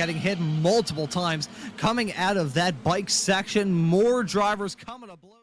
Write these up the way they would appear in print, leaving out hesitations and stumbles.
getting hit multiple times coming out of that bike section. More drivers coming to blows.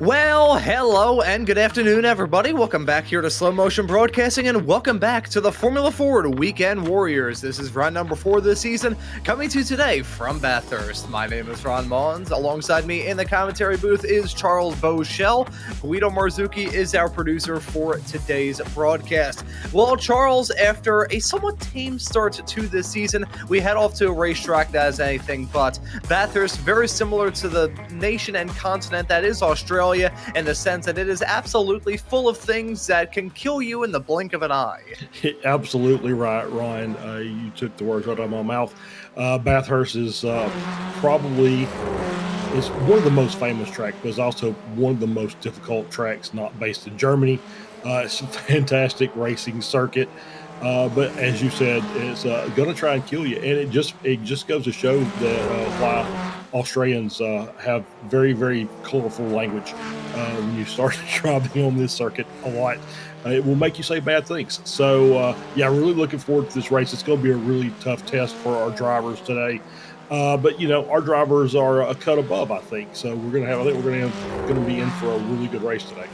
Well, hello and good afternoon, everybody. Welcome back here to Slow Motion Broadcasting, and welcome back to the Formula Ford Weekend Warriors. This is round number 4 this season, coming to you today from Bathurst. My name is Maunz. Alongside me in the commentary booth is Charles Boshell. Guido Marzucchi is our producer for today's broadcast. Well, Charles, after a somewhat tame start to this season, we head off to a racetrack that is anything but. Bathurst, very similar to the nation and continent that is Australia, in the sense that it is absolutely full of things that can kill you in the blink of an eye. Absolutely right, Ryan. You took the words right out of my mouth. Bathurst is probably one of the most famous tracks, but it's also one of the most difficult tracks not based in Germany. It's a fantastic racing circuit. But as you said, it's going to try and kill you. And it just goes to show that why Australians have very, very colorful language. When you start driving on this circuit a lot, it will make you say bad things. So, yeah, really looking forward to this race. It's going to be a really tough test for our drivers today. But, you know, our drivers are a cut above, I think. So we're going to be in for a really good race today.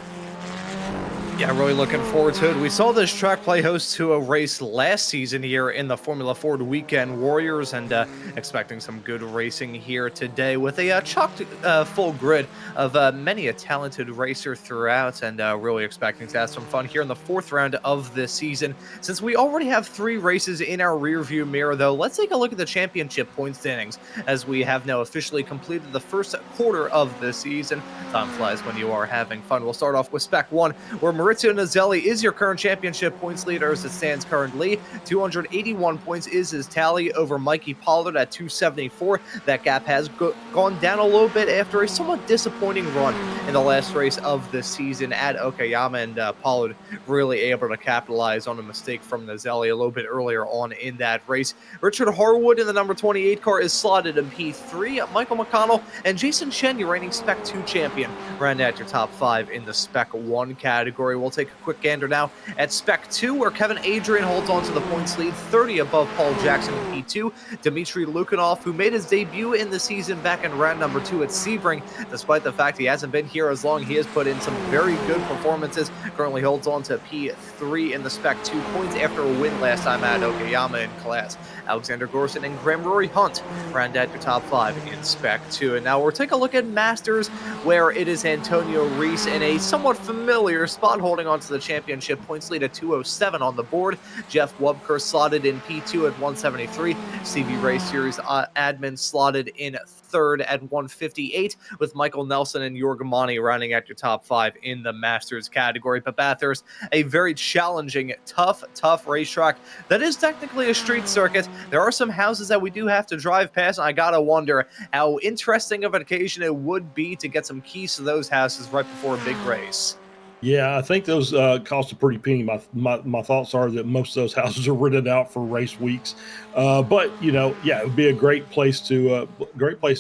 Yeah, really looking forward to it. We saw this track play host to a race last season here in the Formula Ford Weekend Warriors, and expecting some good racing here today with a chocked full grid of many a talented racer throughout, and really expecting to have some fun here in the fourth round of this season. Since we already have 3 races in our rearview mirror, though, let's take a look at the championship point standings, as we have now officially completed the first quarter of the season. Time flies when you are having fun. We'll start off with Spec 1, where Maurizio Nazelli is your current championship points leader as it stands currently. 281 points is his tally over Mikey Pollard at 274. That gap has gone down a little bit after a somewhat disappointing run in the last race of the season at Okayama, and Pollard really able to capitalize on a mistake from Nazelli a little bit earlier on in that race. Richard Harwood in the number 28 car is slotted in P3. Michael McConnell and Jason Chen, your reigning Spec 2 champion, round out your top 5 in the Spec 1 category. We'll take a quick gander now at Spec 2, where Kevin Adrian holds on to the points lead, 30 above Paul Jackson in P2. Dmitry Lukanov, who made his debut in the season back in round number 2 at Sebring, despite the fact he hasn't been here as long, he has put in some very good performances. Currently holds on to P3 in the Spec 2 points after a win last time at Okayama in class. Alexander Gorson and Graham Rory Hunt round out your top 5 in Spec 2. And now we'll take a look at Masters, where it is Antonio Reese in a somewhat familiar spot, holding on to the championship points lead at 207 on the board. Jeff Wubker slotted in P2 at 173. Stevie Ray Series admin slotted in third at 158, with Michael Nelson and Jorg Mani rounding out your top 5 in the Masters category. But Bathurst, a very challenging, tough racetrack that is technically a street circuit. There are some houses that we do have to drive past, and I gotta wonder how interesting of an occasion it would be to get some keys to those houses right before a big race. Yeah, I think those cost a pretty penny. My thoughts are that most of those houses are rented out for race weeks. But yeah, it would be a great place to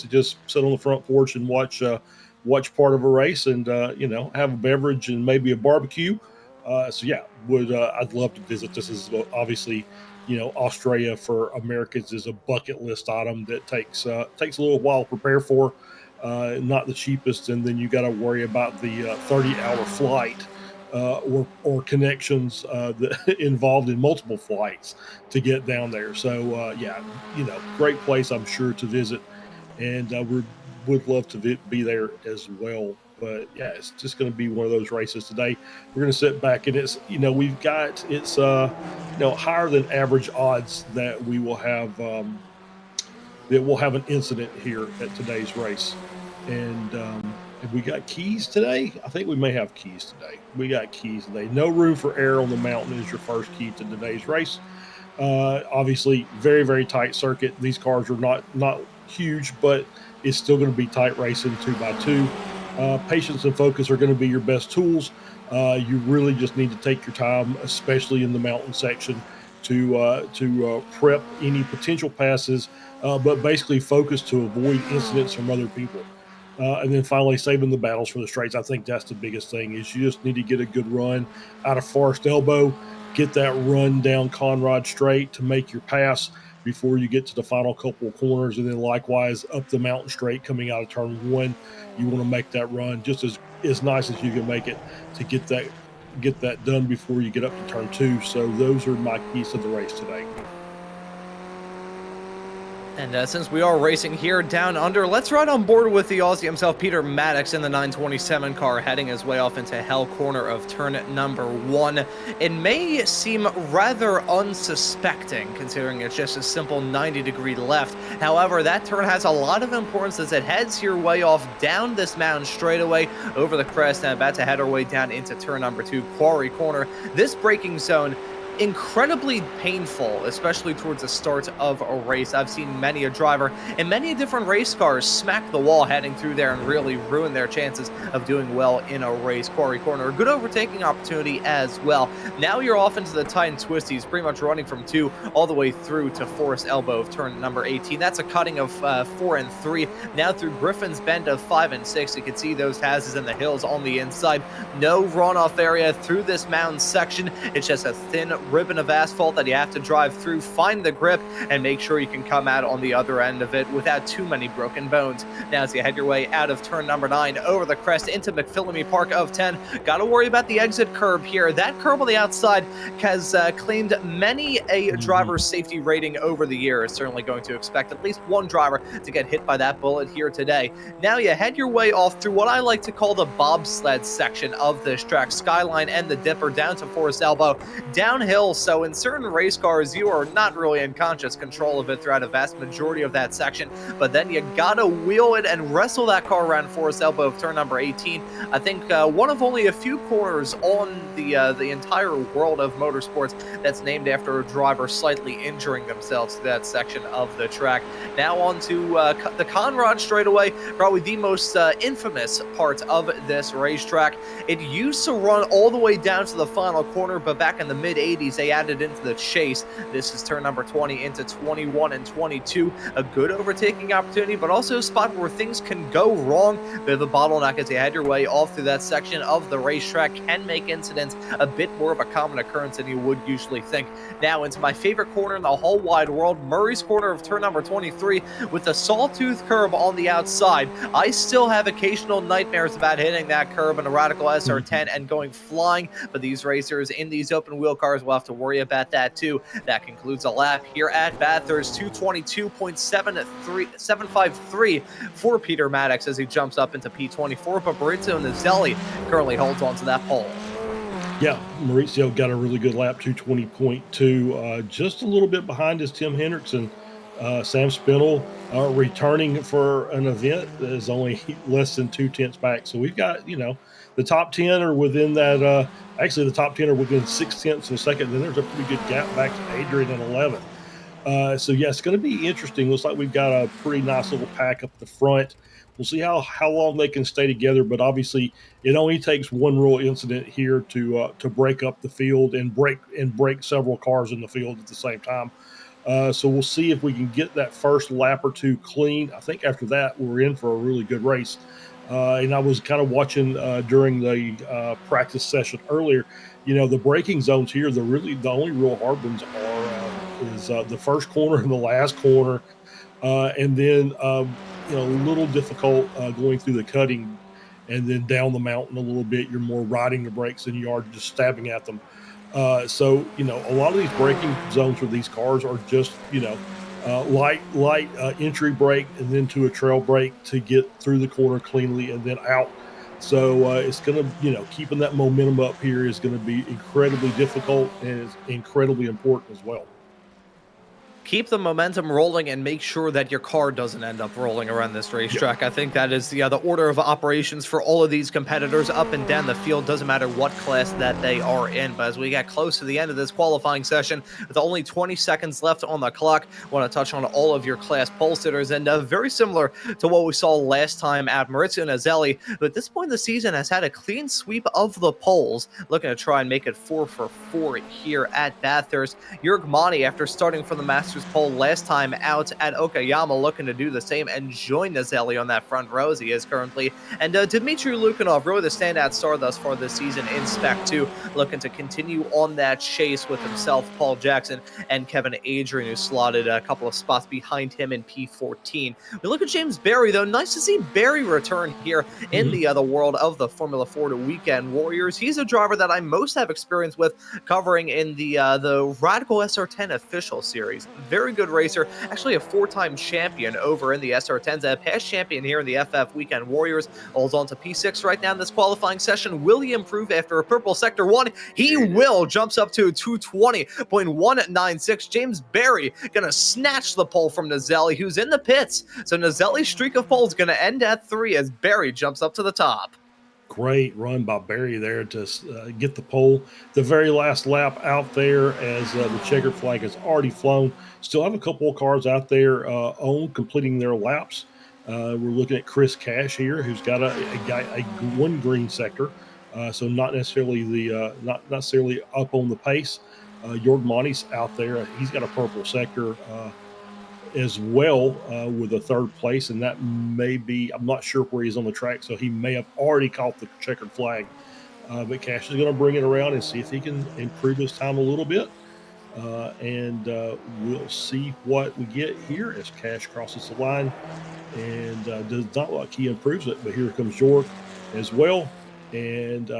just sit on the front porch and watch part of a race, and have a beverage and maybe a barbecue. So yeah, I'd love to visit. This is obviously, Australia for Americans is a bucket list item that takes a little while to prepare for. Not the cheapest, and then you got to worry about the 30-hour flight or connections that involved in multiple flights to get down there. So yeah, great place, I'm sure, to visit, and we would love to be there as well. But yeah, it's just going to be one of those races today. We're going to sit back, and it's higher than average odds that we will have an incident here at today's race. And have we got keys today? I think we may have keys today. We got keys today. No room for error on the mountain is your first key to today's race. Obviously, very, very tight circuit. These cars are not huge, but it's still going to be tight racing 2x2. Patience and focus are going to be your best tools. You really just need to take your time, especially in the mountain section, to prep any potential passes, but basically focus to avoid incidents from other people. And then finally, saving the battles for the straights. I think that's the biggest thing, is you just need to get a good run out of Forest Elbow, get that run down Conrad Straight to make your pass before you get to the final couple of corners, and then likewise up the mountain straight coming out of turn 1. You want to make that run just as nice as you can make it to get that done before you get up to turn 2. So those are my keys to the race today. And since we are racing here down under, let's ride on board with the Aussie himself, Peter Maddox, in the 927 car, heading his way off into hell corner of turn number 1. It may seem rather unsuspecting, considering it's just a simple 90-degree left. However, that turn has a lot of importance as it heads your way off down this mountain straightaway over the crest, and about to head our way down into turn number 2, Quarry Corner. This braking zone, incredibly painful, especially towards the start of a race. I've seen many a driver in many different race cars smack the wall heading through there and really ruin their chances of doing well in a race. Quarry Corner, a good overtaking opportunity as well. Now you're off into the tight and twisties, pretty much running from 2 all the way through to Forest Elbow of turn number 18. That's a cutting of 4 and 3. Now through Griffin's Bend of 5 and 6. You can see those houses and the hills on the inside. No runoff area through this mountain section. It's just a thin ribbon of asphalt that you have to drive through, find the grip, and make sure you can come out on the other end of it without too many broken bones. Now, as you head your way out of turn number 9 over the crest into McPhillamy Park of 10, got to worry about the exit curb here. That curb on the outside has claimed many a driver's safety rating over the years. Certainly going to expect at least one driver to get hit by that bullet here today. Now you head your way off through what I like to call the bobsled section of this track, Skyline and the Dipper down to Forest Elbow, downhill. So in certain race cars, you are not really in conscious control of it throughout a vast majority of that section, but then you gotta wheel it and wrestle that car around Forest Elbow of turn number 18. I think one of only a few corners on the entire world of motorsports that's named after a driver slightly injuring themselves to that section of the track. Now on to the Conrad straightaway, probably the most infamous part of this racetrack. It used to run all the way down to the final corner, but back in the mid-80s, they added into the chase. This is turn number 20 into 21 and 22. A good overtaking opportunity, but also a spot where things can go wrong. Bit of a bottleneck as you head your way off through that section of the racetrack. Can make incidents a bit more of a common occurrence than you would usually think. Now into my favorite corner in the whole wide world, Murray's corner of turn number 23 with the sawtooth curb on the outside. I still have occasional nightmares about hitting that curb in a Radical SR10 and going flying, but these racers in these open wheel cars will have to worry about that too. That concludes a lap here at Bathurst, 222.753 for Peter Maddox as he jumps up into P24, but Maurizio Nizelli currently holds on to that pole. Yeah, Maurizio got a really good lap, 220.2, just a little bit behind is Tim Hendrickson. Sam Spinell returning for an event that is only less than 2/10 back. So we've got, the top 10 are within that. Actually, the top 10 are within 6/10 of a second. Then there's a pretty good gap back to Adrian and 11. So, yeah, it's going to be interesting. Looks like we've got a pretty nice little pack up the front. We'll see how long they can stay together. But obviously, it only takes one real incident here to break up the field and break several cars in the field at the same time. So we'll see if we can get that first lap or two clean. I think after that, we're in for a really good race. And I was kind of watching during the practice session earlier. The braking zones here, the only real hard ones is the first corner and the last corner, and then a little difficult going through the cutting, and then down the mountain a little bit. You're more riding the brakes than you are just stabbing at them. So a lot of these braking zones for these cars are just light entry brake and then to a trail brake to get through the corner cleanly and then out. So it's going to, keeping that momentum up here is going to be incredibly difficult and is incredibly important as well. Keep the momentum rolling and make sure that your car doesn't end up rolling around this racetrack. I think that is the order of operations for all of these competitors up and down the field. Doesn't matter what class that they are in. But as we get close to the end of this qualifying session, with only 20 seconds left on the clock, I want to touch on all of your class pole sitters. And very similar to what we saw last time at Maurizio Nizelli, who at this point in the season has had a clean sweep of the poles, looking to try and make it 4 for 4 here at Bathurst. Jörg Mani, after starting from the Masters pole last time out at Okayama, looking to do the same and join Nizelli on that front row as he is currently. And Dmitry Lukinov, really the standout star thus far this season in Spec 2, looking to continue on that chase with himself, Paul Jackson, and Kevin Adrian, who slotted a couple of spots behind him in P14. We look at James Berry, though. Nice to see Berry return here in the world of the Formula Ford Weekend Warriors. He's a driver that I most have experience with covering in the Radical SR10 official series. Very good racer, actually a 4-time champion over in the SR10s, a past champion here in the FF Weekend Warriors. Holds on to P6 right now in this qualifying session. Will he improve after a purple sector 1? He will. Jumps up to 220.196. James Berry gonna snatch the pole from Nizelli, who's in the pits. So Nizelli's streak of poles gonna end at 3 as Berry jumps up to the top. Great run by Berry there to get the pole. The very last lap out there as the checkered flag has already flown. Still have a couple of cars out there completing their laps. We're looking at Chris Cash here, who's got a one green sector, so not necessarily not necessarily up on the pace. Jörg Mani's out there. He's got a purple sector as well with a third place, and that may be, I'm not sure where he's on the track, so he may have already caught the checkered flag. But Cash is going to bring it around and see if he can improve his time a little bit. And we'll see what we get here as Cash crosses the line and does not look like he improves it. But here comes York as well. And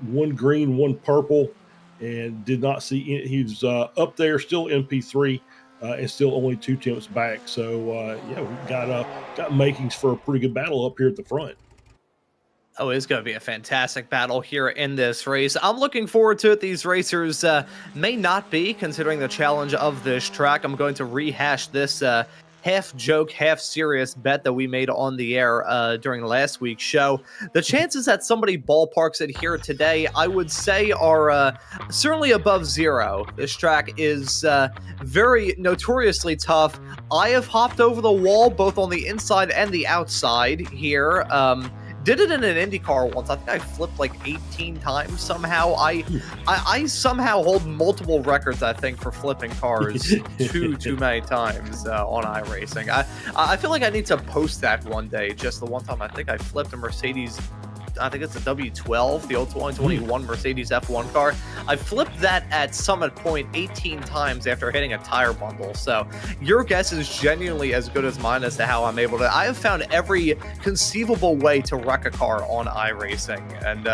one green, one purple, and did not see he's up there, still MP3, and still only 2 tenths back. So, yeah, we've got makings for a pretty good battle up here at the front. Oh, it's going to be a fantastic battle here in this race. I'm looking forward to it. These racers may not be, considering the challenge of this track. I'm going to rehash this half joke, half serious bet that we made on the air during last week's show. The chances that somebody ballparks it here today, I would say, are certainly above 0. This track is very notoriously tough. I have hopped over the wall both on the inside and the outside here. Did it in an IndyCar once. I think I flipped like 18 times somehow. I somehow hold multiple records, I think, for flipping cars too many times on iRacing. I feel like I need to post that one day. Just the one time I think I flipped a Mercedes, I think it's a W12, the old 2021 Mercedes F1 car. I flipped that at Summit Point 18 times after hitting a tire bundle. So your guess is genuinely as good as mine as to how I'm able to. I have found every conceivable way to wreck a car on iRacing. And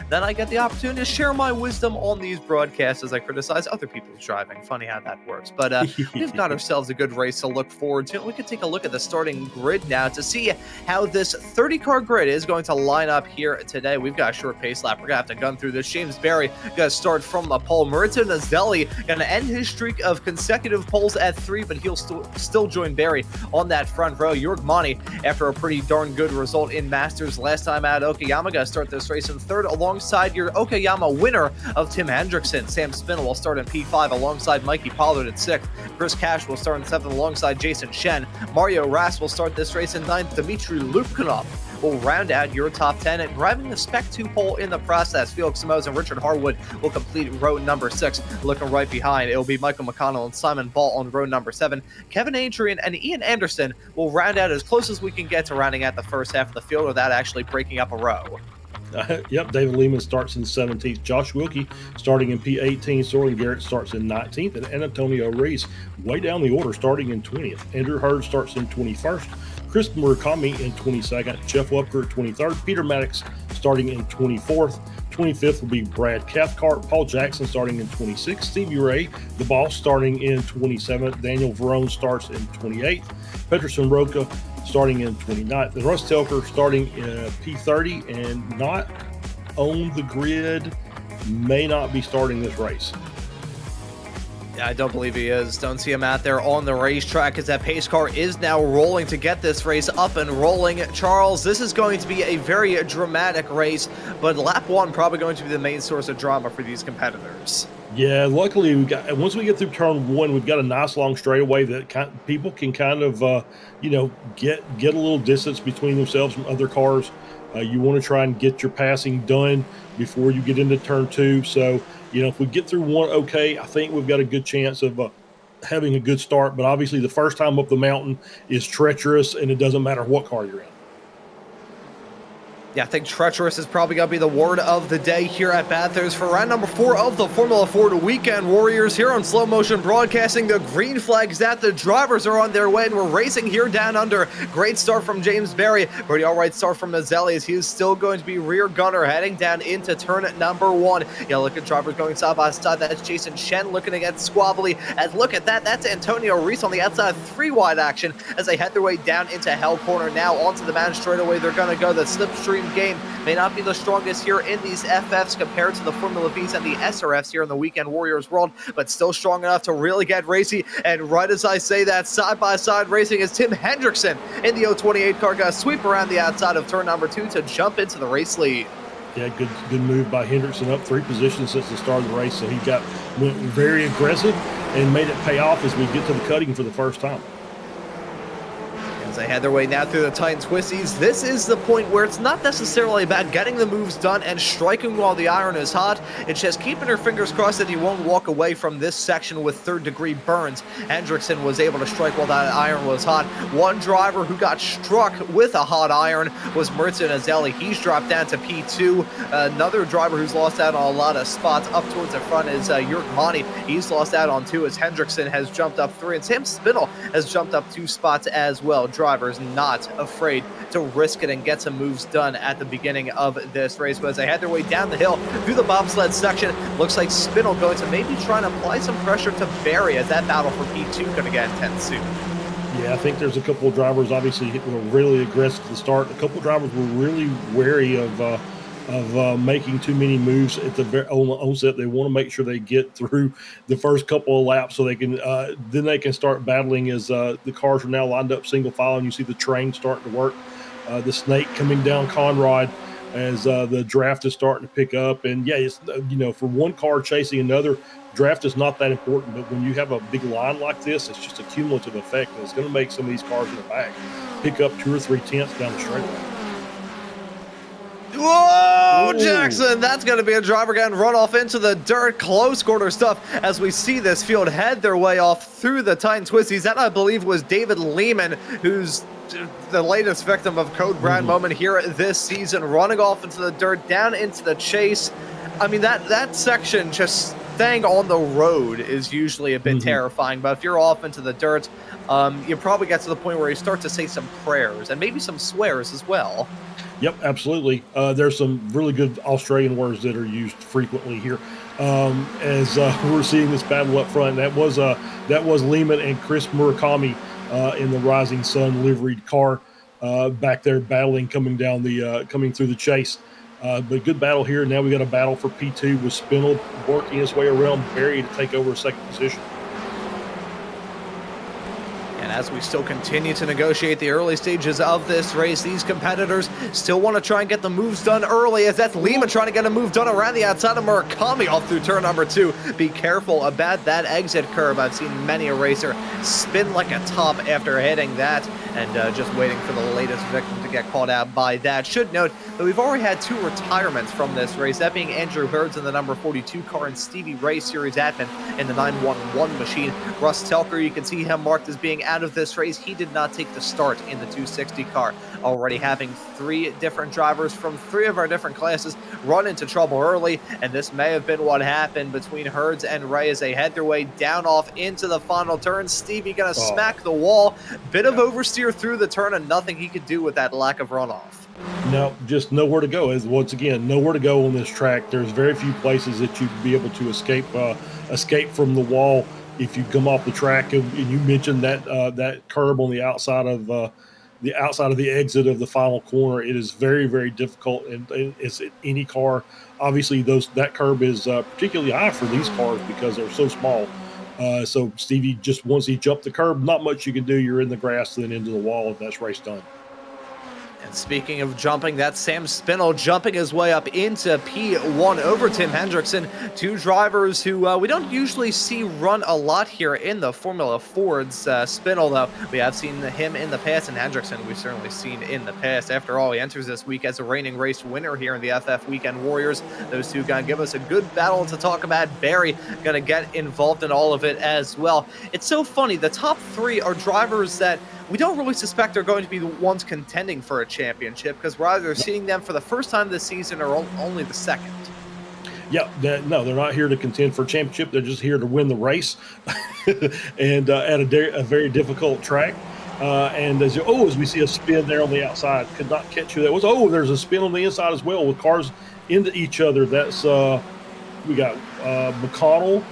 then I get the opportunity to share my wisdom on these broadcasts as I criticize other people's driving. Funny how that works. But we've got ourselves a good race to look forward to. We can take a look at the starting grid now to see how this 30-car grid is going to line up here today. We've got a short pace lap. We're gonna have to gun through this. James Barry gonna start from the pole. Maurizio Nazelli gonna end his streak of consecutive poles at 3, but he'll still join Barry on that front row. Jörg Mani, after a pretty darn good result in Masters last time out, Okayama gonna start this race in 3rd alongside your Okayama winner of Tim Hendrickson. Sam Spinell will start in P5 alongside Mikey Pollard in 6th. Chris Cash will start in 7th alongside Jason Shen. Mario Ras will start this race in 9th. Dmitry Lupkinov will round out your top 10 and grabbing the Spec 2 pole in the process. Felix Simoes and Richard Harwood will complete row number 6. Looking right behind, it will be Michael McConnell and Simon Ball on row number 7. Kevin Adrian and Ian Anderson will round out as close as we can get to rounding out the first half of the field without actually breaking up a row. Yep, David Lehman starts in 17th. Josh Wilkie starting in P18. Soren Garrett starts in 19th. And Antonio Reis way down the order starting in 20th. Andrew Hurd starts in 21st. Chris Murakami in 22nd. Jeff Wupker 23rd. Peter Maddox starting in 24th. 25th will be Brad Cathcart. Paul Jackson starting in 26th. Stevie Ray, the boss, starting in 27th. Daniel Verone starts in 28th. Peterson Roca starting in 29th. And Russ Telker starting in P30 and not on the grid, may not be starting this race. I don't believe he is. Don't see him out there on the racetrack as that pace car is now rolling to get this race up and rolling. Charles, this is going to be a very dramatic race, but lap 1 probably going to be the main source of drama for these competitors. Yeah, luckily once we get through turn 1, we've got a nice long straightaway that people can kind of get a little distance between themselves and other cars. You want to try and get your passing done before you get into turn 2. So if we get through 1 okay, I think we've got a good chance of having a good start. But obviously the first time up the mountain is treacherous, and it doesn't matter what car you're in. Yeah, I think treacherous is probably going to be the word of the day here at Bathurst for round number 4 of the Formula Ford Weekend Warriors here on Slow Motion Broadcasting. The green flag's out, the drivers are on their way, and we're racing here down under. Great start from James Barry. Pretty all right start from Nazelli as he is still going to be rear gunner heading down into turn number 1. Yeah, look at drivers going side by side. That's Jason Shen looking to get squabbly. And look at that, that's Antonio Reis on the outside, 3-wide action as they head their way down into Hell Corner. Now onto the man straightaway. They're going to go. The slipstream game may not be the strongest here in these FFs compared to the Formula Vs and the SRFs here in the Weekend Warriors world, but still strong enough to really get racy. And right as I say that, side-by-side racing is Tim Hendrickson in the 028 car. Going to sweep around the outside of turn number 2 to jump into the race lead. Yeah, good move by Hendrickson, up 3 positions since the start of the race. So he went very aggressive and made it pay off as we get to the cutting for the first time. As they head their way now through the tight twisties, this is the point where it's not necessarily about getting the moves done and striking while the iron is hot. It's just keeping her fingers crossed that he won't walk away from this section with third-degree burns. Hendrickson was able to strike while that iron was hot. One driver who got struck with a hot iron was Mirza Nazelli. He's dropped down to P2. Another driver who's lost out on a lot of spots up towards the front is Jurk Mani. He's lost out on 2 as Hendrickson has jumped up 3, and Sam Spittle has jumped up 2 spots as well. Drivers not afraid to risk it and get some moves done at the beginning of this race. But as they head their way down the hill through the bobsled section, looks like Spittle going to maybe try and apply some pressure to Barry, as that battle for P2 going to get intense soon. Yeah, I think there's a couple of drivers obviously were really aggressive to the start. A couple of drivers were really wary of making too many moves at the onset. They want to make sure they get through the first couple of laps so they can then they can start battling as the cars are now lined up single file, and you see the train starting to work. The snake coming down Conrad as the draft is starting to pick up. And yeah, it's, for one car chasing another, draft is not that important, but when you have a big line like this, it's just a cumulative effect, and it's going to make some of these cars in the back pick up 2 or 3 tenths down the straightaway. Whoa, ooh. Jackson, that's going to be a driver getting run off into the dirt. Close quarter stuff as we see this field head their way off through the tight twisties. That, I believe, was David Lehman, who's the latest victim of Code Brown moment here this season, running off into the dirt, down into the chase. I mean, that section, just staying on the road, is usually a bit terrifying, but if you're off into the dirt, you probably get to the point where you start to say some prayers and maybe some swears as well. Yep, absolutely. There's some really good Australian words that are used frequently here. As we're seeing this battle up front, that was Lehman and Chris Murakami in the Rising Sun liveried car back there battling, coming through the chase. But good battle here. Now we got a battle for P2 with Spindle working his way around Barry to take over a second position. And as we still continue to negotiate the early stages of this race, these competitors still want to try and get the moves done early, as that's Lehman trying to get a move done around the outside of Murakami off through turn number 2. Be careful about that exit curve. I've seen many a racer spin like a top after hitting that, and just waiting for the latest victim to get caught out by that. Should note that we've already had 2 retirements from this race, that being Andrew Hurds in the number 42 car and Stevie Ray, series admin, in the 911 machine. Russ Telker, you can see him marked as being out of this race. He did not take the start in the 260 car. Already having 3 different drivers from 3 of our different classes run into trouble early, and this may have been what happened between Hurds and Ray as they head their way down off into the final turn. Stevie gonna smack the wall. Bit of oversteer through the turn, and nothing he could do with that lack of runoff. No, just nowhere to go. Once again, nowhere to go on this track. There's very few places that you'd be able to escape from the wall if you come off the track. And you mentioned that curb on the outside of the exit of the final corner. It is very, very difficult, and it's any car. Obviously, that curb is particularly high for these cars because they're so small. So Stevie, just once he jumped the curb, not much you can do. You're in the grass, then into the wall, and that's race done. And speaking of jumping, that's Sam Spindle jumping his way up into P1 over Tim Hendrickson. 2 drivers who we don't usually see run a lot here in the Formula Fords. Spindle, though, we have seen him in the past, and Hendrickson we've certainly seen in the past. After all, he enters this week as a reigning race winner here in the FF Weekend Warriors. Those 2 going to give us a good battle to talk about. Barry going to get involved in all of it as well. It's so funny. The top 3 are drivers that we don't really suspect are going to be the ones contending for a championship, because we're either seeing them for the first time this season or only the second. Yeah, no, they're not here to contend for a championship. They're just here to win the race, and at a very difficult track. And as we see a spin there on the outside, could not catch who that was. Oh, there's a spin on the inside as well with cars into each other. That's we got McConnell.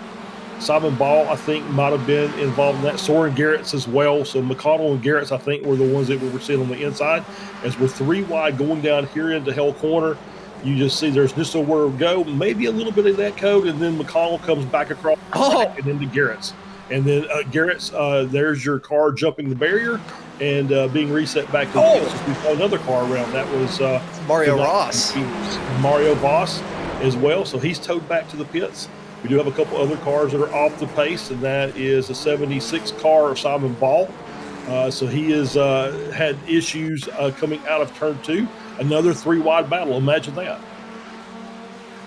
Simon Ball, I think, might have been involved in that. Soren Garrett's as well. So McConnell and Garrett's, I think, were the ones that we were seeing on the inside. As we're 3 wide going down here into Hell Corner, you just see there's just nowhere to go. Maybe a little bit of that code, and then McConnell comes back across and into Garrett's. And then Garrett's, there's your car jumping the barrier and being reset back to the pits. We saw another car around. That was Mario Ross. Mario Voss as well. So he's towed back to the pits. We do have a couple other cars that are off the pace, and that is a 76 car of Simon Ball So he has had issues coming out of turn 2. Another 3-wide battle. Imagine that.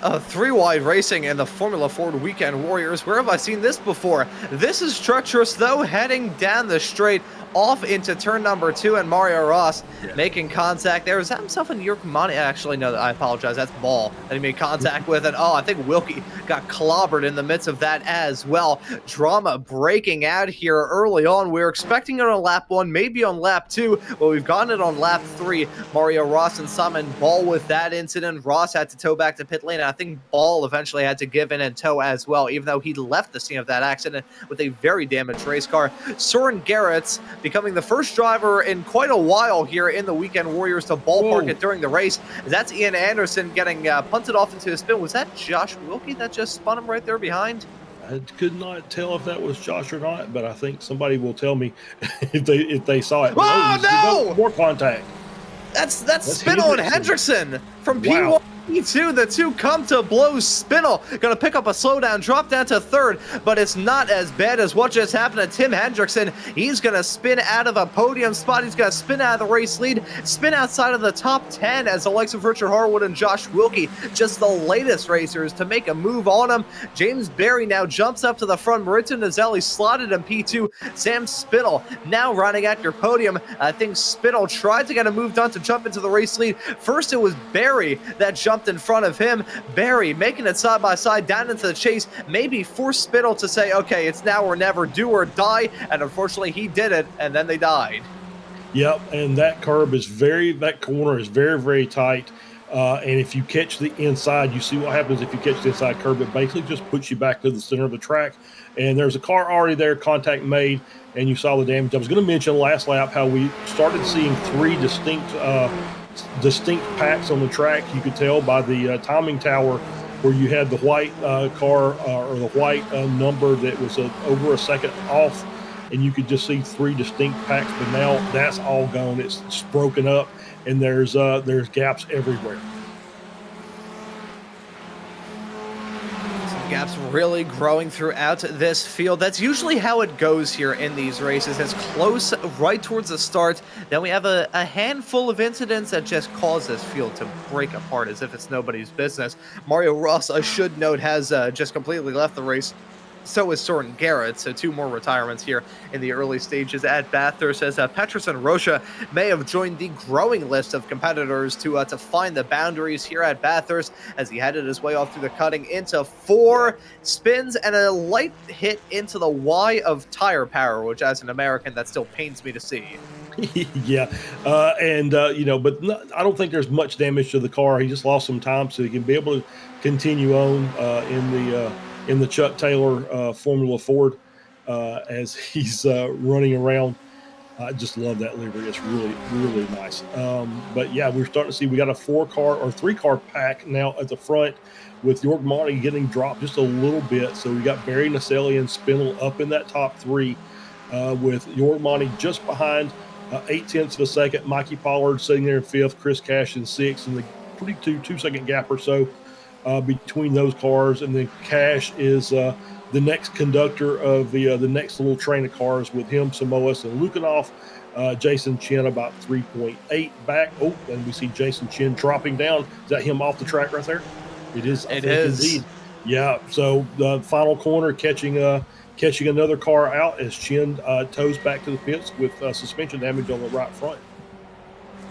3-wide racing in the Formula Ford Weekend Warriors. Where have I seen this before? This is treacherous, though, heading down the straight off into turn number 2, and Mario Ross making contact there. Is that himself and York Monty? Actually, no, I apologize. That's Ball that he made contact with. And I think Wilkie got clobbered in the midst of that as well. Drama breaking out here early on. We were expecting it on lap 1, maybe on lap 2, but we've gotten it on lap 3. Mario Ross and Simon Ball with that incident. Ross had to tow back to pit lane. I think Ball eventually had to give in and tow as well, even though he left the scene of that accident with a very damaged race car. Soren Garrett's becoming the first driver in quite a while here in the Weekend Warriors to ballpark it during the race. That's Ian Anderson getting punted off into a spin. Was that Josh Wilkie that just spun him right there behind? I could not tell if that was Josh or not, but I think somebody will tell me if they saw it. Oh, no! More contact. That's Spinell and Hendrickson from P1. P2, the two come to blows. Spinell gonna pick up a slowdown, drop down to 3rd, but it's not as bad as what just happened to Tim Hendrickson. He's gonna spin out of a podium spot. He's gonna spin out of the race lead, spin outside of the top 10 as the likes of Richard Harwood and Josh Wilkie, just the latest racers to make a move on him. James Berry now jumps up to the front. Maurizio Nazelli slotted in P2. Sam Spinell now running at your podium. I think Spinell tried to get a move done to jump into the race lead. First, it was Berry that jumped in front of him. Berry making it side by side down into the chase, maybe forced Spinell to say, okay, it's now or never, do or die, and unfortunately he did it, and then they died. Yep, and that corner is very, very tight. And if you catch the inside, you see what happens if you catch the inside curb. It basically just puts you back to the center of the track. And there's a car already there, contact made, and you saw the damage. I was going to mention last lap how we started seeing 3 distinct packs on the track. You could tell by the timing tower where you had the white car or the white number that was over a second off, and you could just see 3 distinct packs. But now that's all gone. It's broken up, and there's gaps everywhere. Gaps really growing throughout this field. That's usually how it goes here in these races. It's close right towards the start. Then we have a handful of incidents that just cause this field to break apart as if it's nobody's business. Mario Ross, I should note, has just completely left the race. So is Soren Garrett, so 2 more retirements here in the early stages at Bathurst, as Petrus and Rocha may have joined the growing list of competitors to find the boundaries here at Bathurst as he headed his way off through the cutting into 4 spins and a light hit into the Y of tire power, which as an American, that still pains me to see. Yeah, but I don't think there's much damage to the car. He just lost some time, so he can be able to continue on in the Chuck Taylor Formula Ford as he's running around. I just love that livery. It's really, really nice. But yeah, we're starting to see we got a 4-car or 3-car pack now at the front with York Monty getting dropped just a little bit. So we got Barry Naselli and Spinell up in that top 3 with York Monty just behind 0.8 of a second. Mikey Pollard sitting there in 5th, Chris Cash in 6th, and the pretty 2-second gap or so between those cars. And then Cash is the next conductor of the next little train of cars with him, Samoas and Lukanov. Jason Chin about 3.8 back. Oh, and we see Jason Chin dropping down. Is that him off the track right there? It is. It is. Indeed. Yeah. So the final corner catching another car out as Chin tows back to the pits with suspension damage on the right front.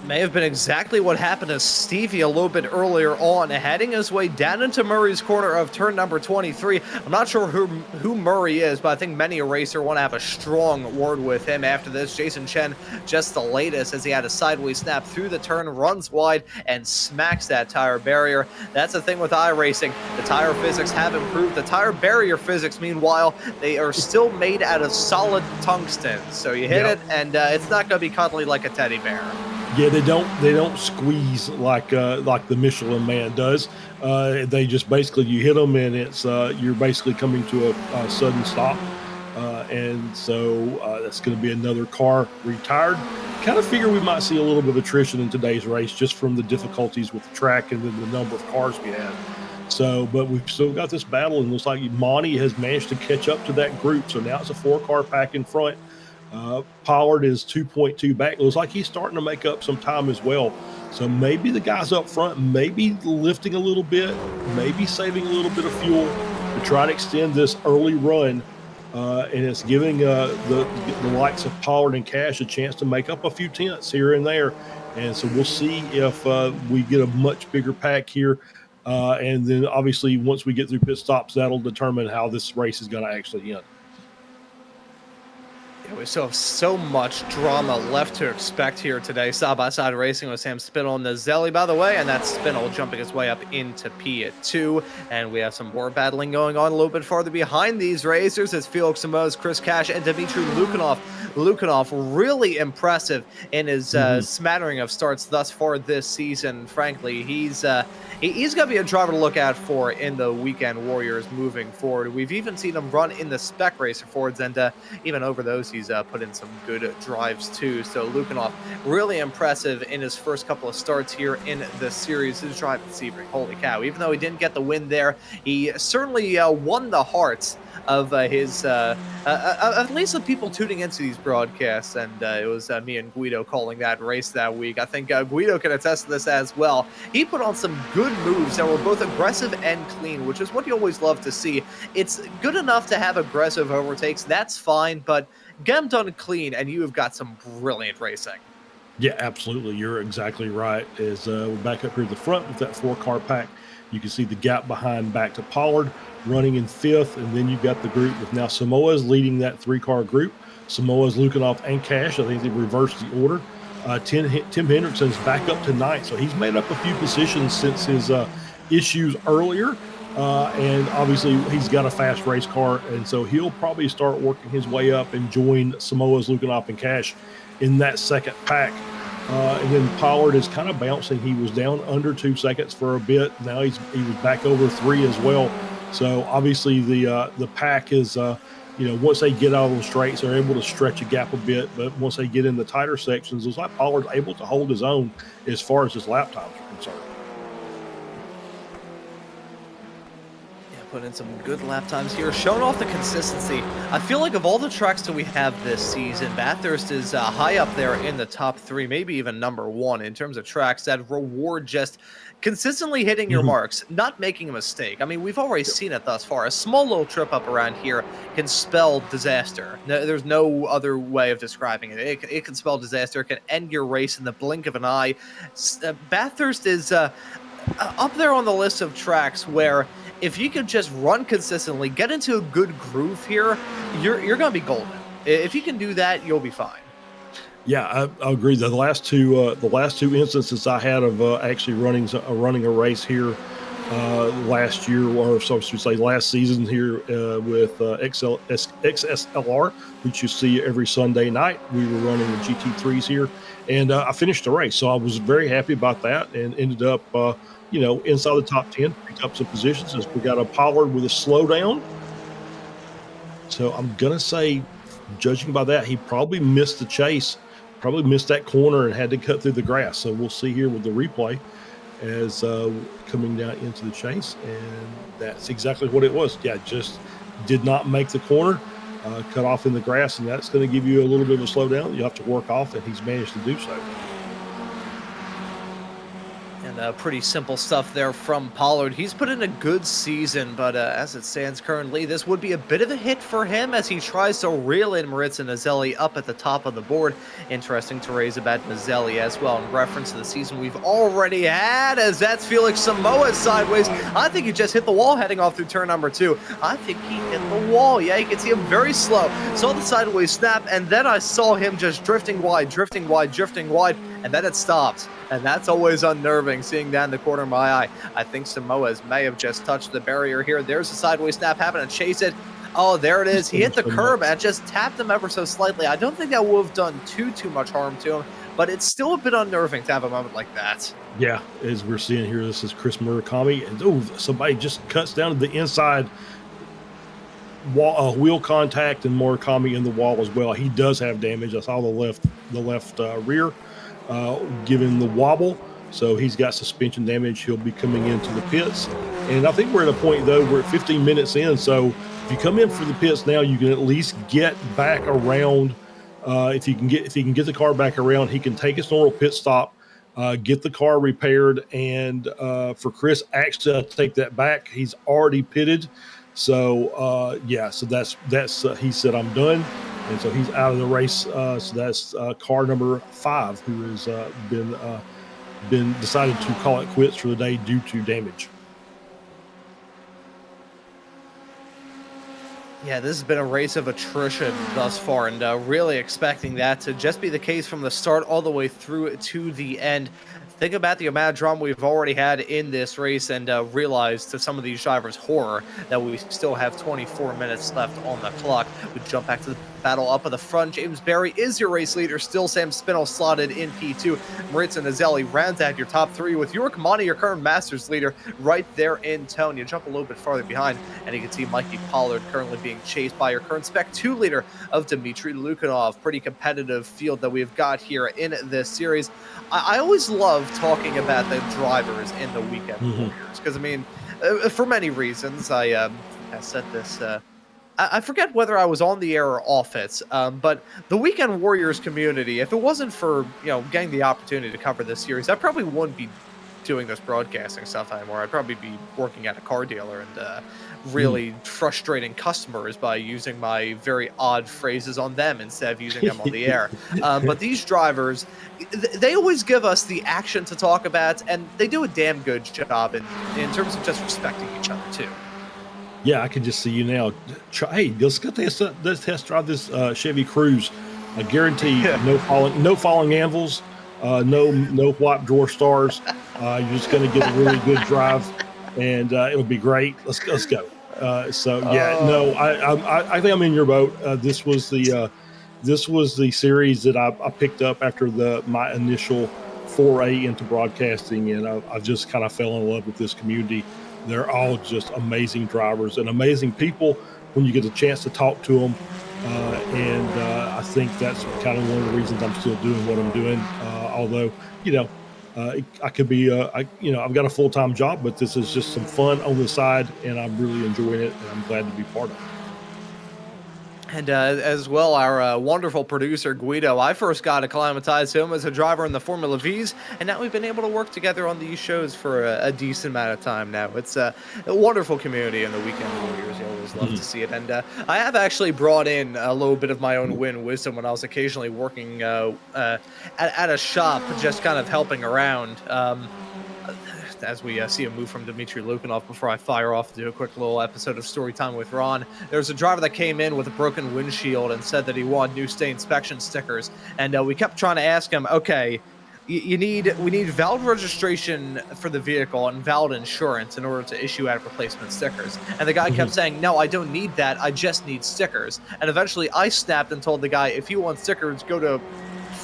May have been exactly what happened to Stevie a little bit earlier on, heading his way down into Murray's corner of turn number 23. I'm not sure who Murray is, but I think many a racer want to have a strong word with him after this. Jason Chen, just the latest, as he had a sideways snap through the turn, runs wide, and smacks that tire barrier. That's the thing with iRacing. The tire physics have improved. The tire barrier physics, meanwhile, they are still made out of solid tungsten. So you hit it, and it's not going to be cuddly like a teddy bear. Yeah, they don't squeeze like the Michelin Man does. They just basically, you hit them and it's you're basically coming to a sudden stop. And so that's going to be another car retired. Kind of figure we might see a little bit of attrition in today's race just from the difficulties with the track and then the number of cars we had. So, but we've still got this battle, and it looks like Monty has managed to catch up to that group. So now it's a 4-car pack in front. Pollard is 2.2 back. Looks like he's starting to make up some time as well. So maybe the guys up front, maybe lifting a little bit, maybe saving a little bit of fuel to try to extend this early run. And it's giving the likes of Pollard and Cash a chance to make up a few tenths here and there. And so we'll see if we get a much bigger pack here. And then obviously once we get through pit stops, that'll determine how this race is going to actually end. We still have so much drama left to expect here today. Side-by-side racing with Sam Spinell and Nazelli, by the way, and that's Spinell jumping his way up into P2. And we have some more battling going on a little bit farther behind these racers as Felix Samoes, Chris Cash, and Dmitry Lukanov. Lukanov really impressive in his smattering of starts thus far this season. Frankly, he's going to be a driver to look out for in the Weekend Warriors moving forward. We've even seen him run in the Spec Racer Fords, and even over those, he's put in some good drives too. So Lukanov really impressive in his first couple of starts here in the series. His drive at Sebring, holy cow! Even though he didn't get the win there, he certainly won the hearts of his at least the people tuning into these broadcasts, and it was me and Guido calling that race that week. I think Guido can attest to this as well. He put on some good moves that were both aggressive and clean, which is what you always love to see. It's good enough to have aggressive overtakes, that's fine, but get them done clean and you have got some brilliant racing. Yeah, absolutely. You're exactly right. As we're back up here at the front with that 4-car pack, you can see the gap behind back to Pollard running in 5th, and then you've got the group with now Samoa's leading that 3-car group. Samoa's, Lukanov, and Cash. I think they reversed the order. Tim Hendrickson's back up to 9th, so he's made up a few positions since his issues earlier. And obviously he's got a fast race car, and so he'll probably start working his way up and join Samoa's, Lukanov, and Cash in that second pack. And then Pollard is kind of bouncing. He was down under 2 seconds for a bit. Now he was back over 3 as well. So obviously the pack is, once they get out of the straights, they're able to stretch a gap a bit. But once they get in the tighter sections, it's like Pollard's able to hold his own as far as his lap times are concerned. Put in some good lap times here, showing off the consistency. I feel like of all the tracks that we have this season, Bathurst is high up there in the top 3, maybe even number 1 in terms of tracks that reward just consistently hitting your marks, not making a mistake. I mean, we've already seen it thus far. A small little trip up around here can spell disaster. There's no other way of describing it. It can spell disaster. It can end your race in the blink of an eye. Bathurst is up there on the list of tracks where if you could just run consistently, get into a good groove here, you're going to be golden. If you can do that, you'll be fine. Yeah, I agree. The last two instances I had of actually running a race here last year, or so I should say last season here with XSLR, which you see every Sunday night. We were running the GT3s here, and I finished the race, so I was very happy about that, and ended up inside the top 10, picked up some positions as we got a Pollard with a slowdown. So I'm going to say, judging by that, he probably missed the chase, probably missed that corner and had to cut through the grass. So we'll see here with the replay as coming down into the chase. And that's exactly what it was. Yeah, just did not make the corner, cut off in the grass, and that's going to give you a little bit of a slowdown. You have to work off, and he's managed to do so. Pretty simple stuff there from Pollard. He's put in a good season, but as it stands currently, this would be a bit of a hit for him as he tries to reel in Maritza Nazelli up at the top of the board. Interesting to raise about Nazelli as well in reference to the season we've already had, as that's Felix Samoa sideways. I think he just hit the wall heading off through turn number 2. I think he hit the wall. Yeah, you can see him very slow. Saw the sideways snap, and then I saw him just drifting wide, and then it stopped. And that's always unnerving, seeing down the corner of my eye. I think Samoas may have just touched the barrier here. There's a sideways snap happening to chase it. Oh, there it is. He hit the curb and just tapped him ever so slightly. I don't think that would have done too much harm to him, but it's still a bit unnerving to have a moment like that. Yeah, as we're seeing here, this is Chris Murakami, and somebody just cuts down to the inside wall, wheel contact, and Murakami in the wall as well. He does have damage. I saw the left rear given the wobble, so he's got suspension damage. He'll be coming into the pits, and I think we're at a point though, we're at 15 minutes in, so if you come in for the pits now, you can at least get back around If he can get the car back around, he can take his normal pit stop, get the car repaired, and for Chris, actually, I take that back. He's already pitted, so so that's he said I'm done, and so he's out of the race. So that's car number 5 who has been decided to call it quits for the day due to damage. Yeah, this has been a race of attrition thus far, and really expecting that to just be the case from the start all the way through to the end. Think about the amount of drama we've already had in this race, and realize to some of these drivers' horror that we still have 24 minutes left on the clock. We jump back to the battle up at the front. James Berry is your race leader. Still Sam Spinell slotted in P2. Maritza Nazelli rounds out your top 3 with York Monty, your current Masters leader, right there in tow. You jump a little bit farther behind, and you can see Mikey Pollard currently being chased by your current Spec 2 leader of Dmitry Lukanov. Pretty competitive field that we've got here in this series. I always love talking about the drivers in the weekend warriors, because I mean, for many reasons. I said this. I forget whether I was on the air or off it, but the Weekend Warriors community, if it wasn't for getting the opportunity to cover this series, I probably wouldn't be doing this broadcasting stuff anymore. I'd probably be working at a car dealer and really frustrating customers by using my very odd phrases on them instead of using them on the air. But these drivers, they always give us the action to talk about, and they do a damn good job in terms of just respecting each other too. Yeah, I can just see you now. Hey, let's test drive this Chevy Cruze. I guarantee no falling anvils, no white drawer stars. You're just going to get a really good drive, and it'll be great. Let's go. I think I'm in your boat. This was the series that I picked up after my initial foray into broadcasting, and I just kind of fell in love with this community. They're all just amazing drivers and amazing people when you get a chance to talk to them. And I think that's kind of one of the reasons I'm still doing what I'm doing. Although, I could be, I've got a full-time job, but this is just some fun on the side, and I'm really enjoying it, and I'm glad to be part of it. And as well, our wonderful producer, Guido, I first got acclimatized to him as a driver in the Formula Vs, and now we've been able to work together on these shows for a decent amount of time now. It's a wonderful community in the Weekend Warriors. You always love to see it. And I have actually brought in a little bit of my own wisdom when I was occasionally working at a shop, just kind of helping around. As we see a move from Dmitry Lukanov before I fire off to do a quick little episode of Storytime with Ron. There's a driver that came in with a broken windshield and said that he wanted new stay inspection stickers. And we kept trying to ask him, okay, we need valid registration for the vehicle and valid insurance in order to issue out replacement stickers. And the guy kept saying, no, I don't need that. I just need stickers. And eventually I snapped and told the guy, if you want stickers, go to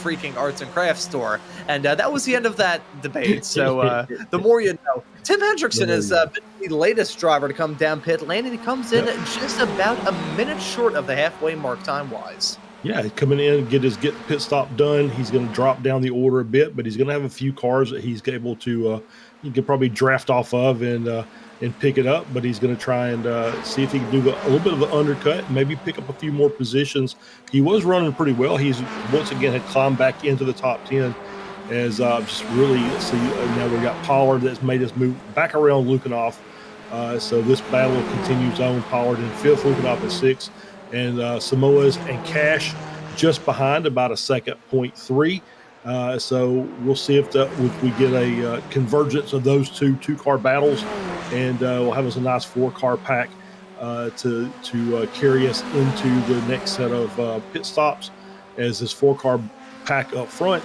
freaking arts and crafts store. And that was the end of that debate. So the more you know. Tim Hendrickson has been the latest driver to come down pit lane, and he comes in just about a minute short of the halfway mark time-wise. Yeah, coming in, get pit stop done. He's going to drop down the order a bit, but he's going to have a few cars that he's able to he could probably draft off of and pick it up, but he's going to try and see if he can do a little bit of an undercut, maybe pick up a few more positions. He was running pretty well. He's once again had climbed back into the top 10 as just really see now we got Pollard that's made us move back around Lukanov. So this battle continues on. Pollard in 5th, Lukanov in 6th, and Samoas and Cash just behind, about a second, 0.3. So we'll see if we get a convergence of those two-car battles, and we'll have us a nice 4-car pack to carry us into the next set of pit stops. As this 4-car pack up front,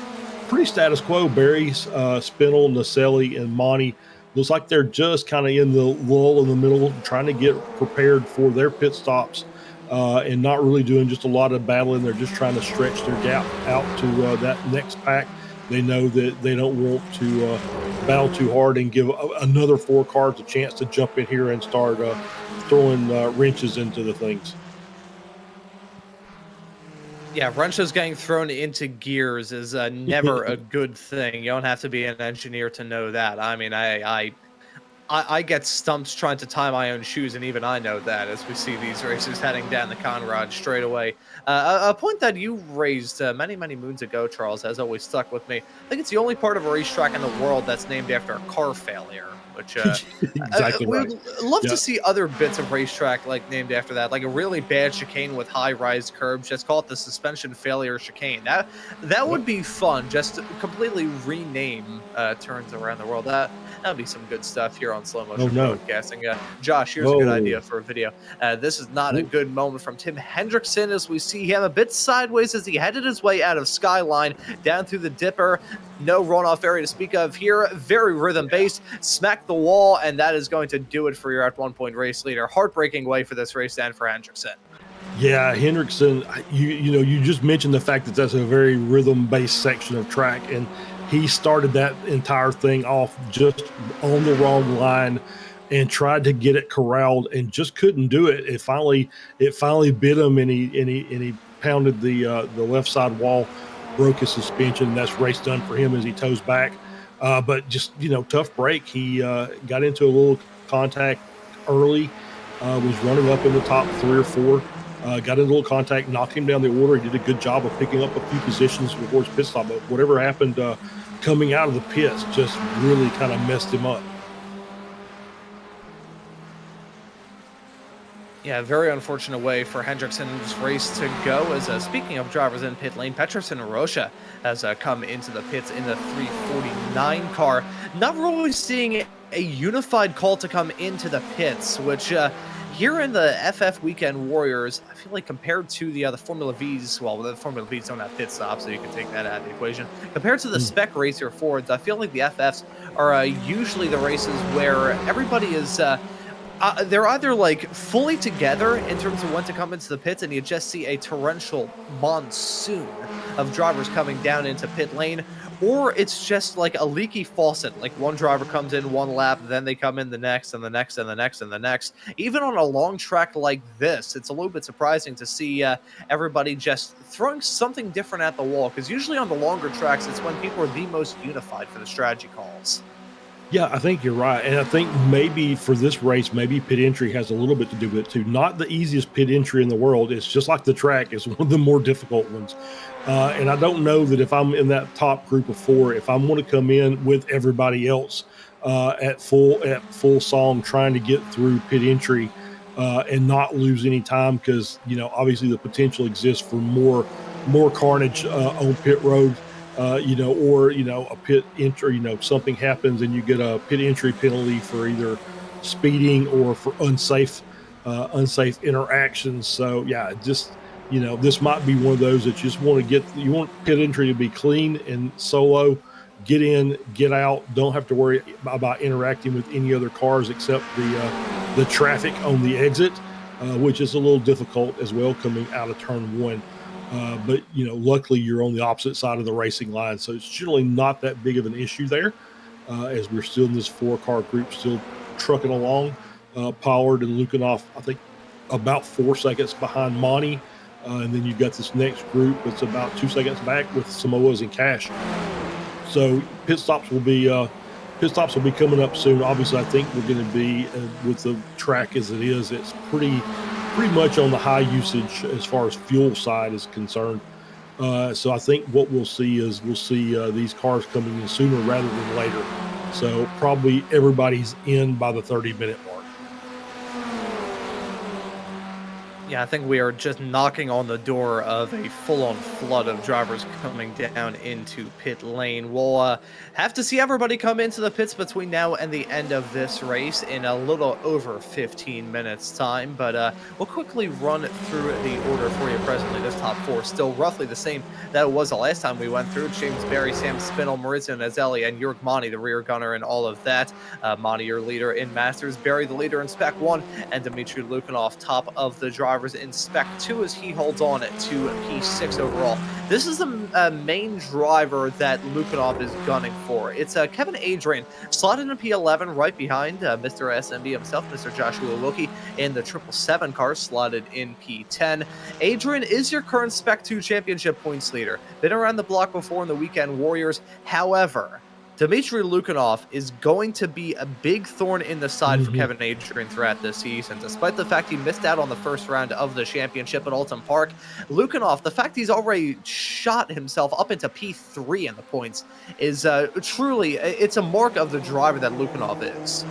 pretty status quo. Barry, Spinell, Naselli, and Monty looks like they're just kind of in the lull in the middle, trying to get prepared for their pit stops. And not really doing just a lot of battling. They're just trying to stretch their gap out to that next pack. They know that they don't want to battle too hard and give another 4 cars a chance to jump in here and start throwing wrenches into the things. Yeah, wrenches getting thrown into gears is never a good thing. You don't have to be an engineer to know that. I mean, I get stumped trying to tie my own shoes, and even I know that as we see these racers heading down the Conrad straight away. A point that you raised many, many moons ago, Charles, has always stuck with me. I think it's the only part of a racetrack in the world that's named after a car failure, which Exactly we right. would love to Yeah. see other bits of racetrack like named after that, like a really bad chicane with high-rise curbs. Just call it the suspension failure chicane. That Yep. would be fun. Just to completely rename turns around the world. That'd be some good stuff here on Slow Oh Motion no. Broadcasting. Josh, here's a good Oh. idea for a video. This is not a good moment from Tim Hendrickson as we see him a bit sideways as he headed his way out of Skyline down through the Dipper. No runoff area to speak of here. Very rhythm-based. Smack the wall, and that is going to do it for your at 1 point race leader. Heartbreaking way for this race to end for Hendrickson. Yeah, Hendrickson, you just mentioned the fact that that's a very rhythm-based section of track, and he started that entire thing off just on the wrong line and tried to get it corralled and just couldn't do it. It finally bit him, and he pounded the left side wall, broke his suspension. And that's race done for him as he toes back. But just tough break. He got into a little contact early, was running up in the top 3 or 4. Got in a little contact, knocked him down the order. He did a good job of picking up a few positions before his pit stop. But whatever happened coming out of the pits just really kind of messed him up. Yeah, very unfortunate way for Hendrickson's race to go. As speaking of drivers in pit lane, Peterson Rocha has come into the pits in the 349 car. Not really seeing a unified call to come into the pits, which here in the FF Weekend Warriors, I feel like compared to the Formula Vs, well, the Formula Vs don't have pit stops, so you can take that out of the equation. Compared to the Spec Racer Fords, I feel like the FFs are usually the races where everybody is they're either like fully together in terms of when to come into the pits, and you just see a torrential monsoon of drivers coming down into pit lane, or it's just like a leaky faucet. Like one driver comes in one lap, then they come in the next, and the next, and the next, and the next. Even on a long track like this, it's a little bit surprising to see everybody just throwing something different at the wall, because usually on the longer tracks, it's when people are the most unified for the strategy calls. Yeah, I think you're right. And I think maybe for this race, maybe pit entry has a little bit to do with it too. Not the easiest pit entry in the world. It's just like the track. It's one of the more difficult ones. And I don't know that if I'm in that top group of 4, if I'm going to come in with everybody else at full song trying to get through pit entry and not lose any time, because obviously the potential exists for more carnage on pit road. Or a pit entry, something happens and you get a pit entry penalty for either speeding or for unsafe interactions. So yeah, just this might be one of those that you just you want pit entry to be clean and solo, get in, get out, don't have to worry about interacting with any other cars except the traffic on the exit, which is a little difficult as well coming out of turn 1. But luckily you're on the opposite side of the racing line, so it's generally not that big of an issue there. As we're still in this 4-car group, still trucking along. Pollard and Lukanov, I think, about 4 seconds behind Monty, and then you've got this next group that's about 2 seconds back with Samoas and Cash. So pit stops will be coming up soon. Obviously, I think we're going to be with the track as it is. It's pretty much on the high usage as far as fuel side is concerned. So I think what we'll see these cars coming in sooner rather than later. So probably everybody's in by the 30-minute mark. Yeah, I think we are just knocking on the door of a full-on flood of drivers coming down into pit lane. We'll have to see everybody come into the pits between now and the end of this race in a little over 15 minutes time, but we'll quickly run through the order for you presently. This top 4 still roughly the same that it was the last time we went through. James Berry, Sam Spinell, Maurizio Nazelli, and Jörg Monty, the rear gunner, and all of that. Monty, your leader in Masters, Berry, the leader in Spec 1, and Dmitry Lukanov, top of the drivers in Spec 2 as he holds on to P6 overall. This is the main driver that Lukanov is gunning for. It's Kevin Adrian, slotted in P11 right behind Mr. SMB himself, Mr. Joshua Wilkie, in the 777 car, slotted in P10. Adrian is your current Spec 2 championship points leader. Been around the block before in the Weekend Warriors. However, Dmitry Lukanov is going to be a big thorn in the side for Mhm. Kevin Adrian throughout this season. Despite the fact he missed out on the first round of the championship at Alton Park, Lukanov, the fact he's already shot himself up into P3 in the points is truly, it's a mark of the driver that Lukanov is.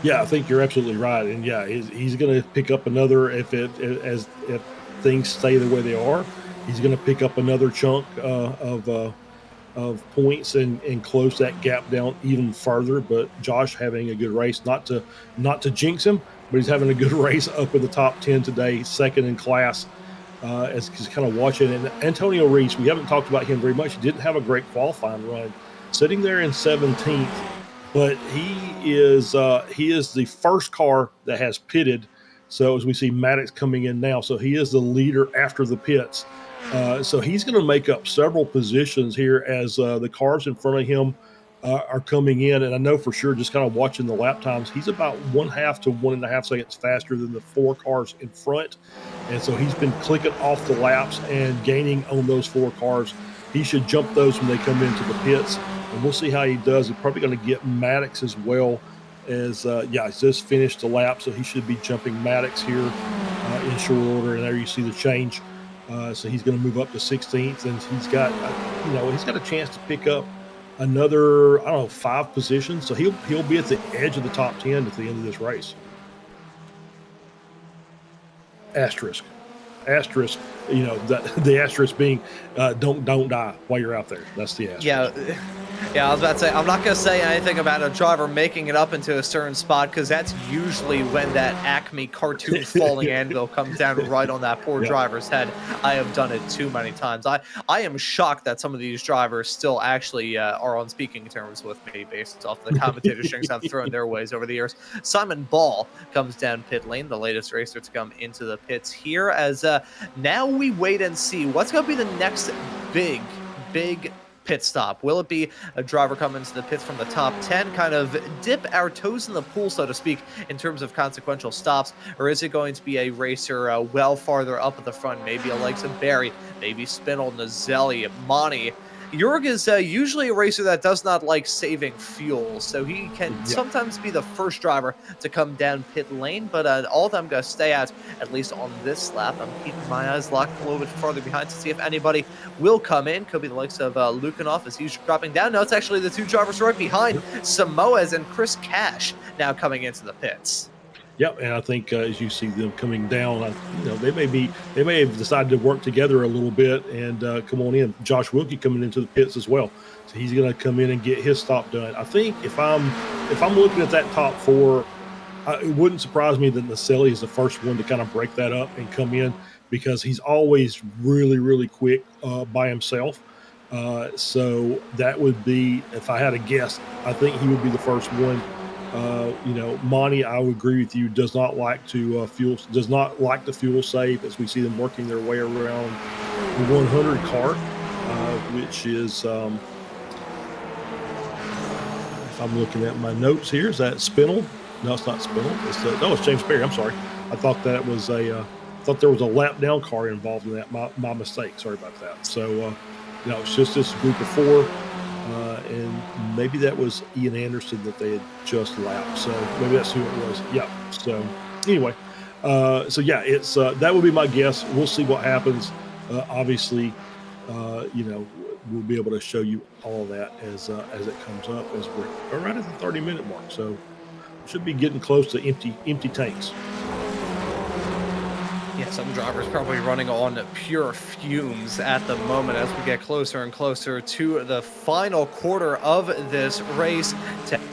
Yeah, I think you're absolutely right, and yeah, he's going to pick up another if things stay the way they are. He's going to pick up another chunk of points and close that gap down even further. But Josh having a good race, not to jinx him, but he's having a good race up in the top 10 today, second in class. As kind of watching, and Antonio Reese, we haven't talked about him very much. He didn't have a great qualifying run, sitting there in 17th, but he is the first car that has pitted. So as we see Maddox coming in now, so he is the leader after the pits. So he's going to make up several positions here as the cars in front of him are coming in. And I know for sure, just kind of watching the lap times, he's about 1/2 to 1.5 seconds faster than the 4 cars in front. And so he's been clicking off the laps and gaining on those 4 cars. He should jump those when they come into the pits. And we'll see how he does. He's probably going to get Maddox as well as, he's just finished the lap. So he should be jumping Maddox here in short order. And there you see the change. So he's going to move up to 16th, and he's got a chance to pick up another, 5 positions. So he'll be at the edge of the top 10 at the end of this race. Asterisk, the asterisk being don't die while you're out there. That's the asterisk. Yeah, I was about to say, I'm not going to say anything about a driver making it up into a certain spot, because that's usually when that Acme cartoon falling anvil comes down right on that poor driver's head. I have done it too many times. I am shocked that some of these drivers still actually are on speaking terms with me based off the commentator strings I've thrown their ways over the years. Simon Ball comes down pit lane, the latest racer to come into the pits here, as now we wait and see what's going to be the next big pit stop. Will it be a driver coming into the pits from the top 10, kind of dip our toes in the pool, so to speak, in terms of consequential stops, or is it going to be a racer well farther up at the front, maybe a likes of Barry, maybe Spinell, Nazelli, Monty? Jurg is usually a racer that does not like saving fuel, so he can sometimes be the first driver to come down pit lane, but all of them going to stay out, at least on this lap. I'm keeping my eyes locked a little bit farther behind to see if anybody will come in. Could be the likes of Lukanov as he's dropping down. No, it's actually the 2 drivers right behind, Samoas and Chris Cash, now coming into the pits. Yep, and I think as you see them coming down, they may have decided to work together a little bit and come on in. Josh Wilkie coming into the pits as well, so he's going to come in and get his stop done. I think if I'm looking at that top 4, it wouldn't surprise me that Naselli is the first one to kind of break that up and come in, because he's always really, really quick by himself. So that would be, if I had a guess, I think he would be the first one. Monty, I would agree with you, does not like the fuel save, as we see them working their way around the 100 car, which is, if I'm looking at my notes here, is that Spinell? No, it's not Spinell. It's James Berry. I'm sorry. I thought there was a lap down car involved in that. My mistake. Sorry about that. So, it's just this group of 4. And maybe that was Ian Anderson that they had just lapped. So maybe that's who it was. Yeah. So anyway, it's that would be my guess. We'll see what happens. Obviously, we'll be able to show you all of that as it comes up, as we're right at the 30-minute mark. So we should be getting close to empty tanks. Yeah, some drivers probably running on pure fumes at the moment as we get closer and closer to the final quarter of this race.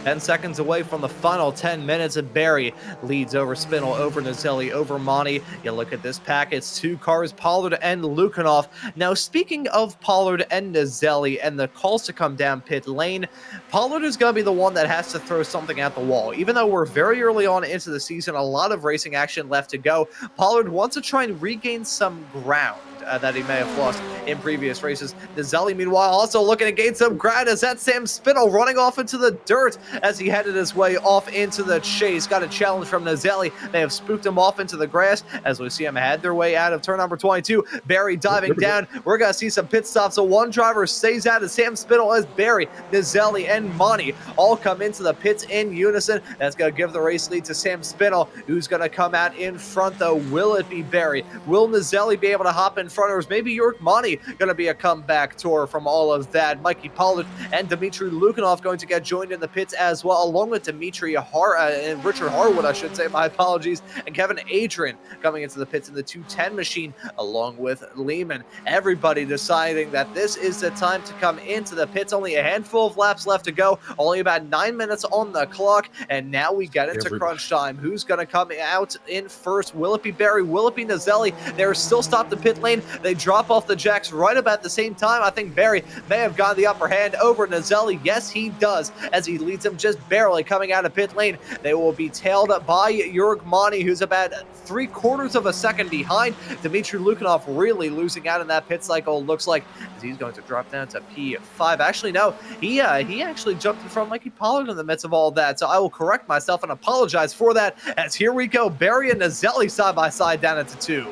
10 seconds away from the final 10 minutes. Barry leads over Spinell, over Nazelli, over Monty. You look at this pack, it's 2 cars, Pollard and Lukanov. Now, speaking of Pollard and Nazelli and the calls to come down pit lane, Pollard is going to be the one that has to throw something at the wall. Even though we're very early on into the season, a lot of racing action left to go, Pollard wants to try and regain some ground. that he may have lost in previous races. Nazelli, meanwhile, also looking to gain some ground as that Sam Spittle running off into the dirt as he headed his way off into the chase. Got a challenge from Nazelli. They have spooked him off into the grass as we see him head their way out of turn number 22. Barry diving down. We're going to see some pit stops. So one driver stays out as Sam Spittle, as Barry, Nazelli, and Monty all come into the pits in unison. That's going to give the race lead to Sam Spittle, who's going to come out in front, though. Will it be Barry? Will Nazelli be able to hop in front, or is maybe York Monty going to be a comeback tour from all of that? Mikey Pollard and Dmitry Lukanov going to get joined in the pits as well, along with and Richard Harwood, I should say, my apologies, and Kevin Adrian coming into the pits in the 210 machine, along with Lehman. Everybody deciding that this is the time to come into the pits. Only a handful of laps left to go, only about 9 minutes on the clock, and now we get into crunch time. Who's going to come out in first? Will it be Barry? Will it be Nazelli? They're still stopped the pit lane. They drop off the jacks right about the same time. I think Barry may have gotten the upper hand over Nazelli. Yes, he does, as he leads them just barely coming out of pit lane. They will be tailed by Jurg Monty, who's about 3/4 of a second behind. Dmitry Lukanov really losing out in that pit cycle, looks like, as he's going to drop down to P5. Actually, no, he actually jumped in front of Mikey Pollard in the midst of all that, so I will correct myself and apologize for that, as here we go, Barry and Nazelli side by side down into 2.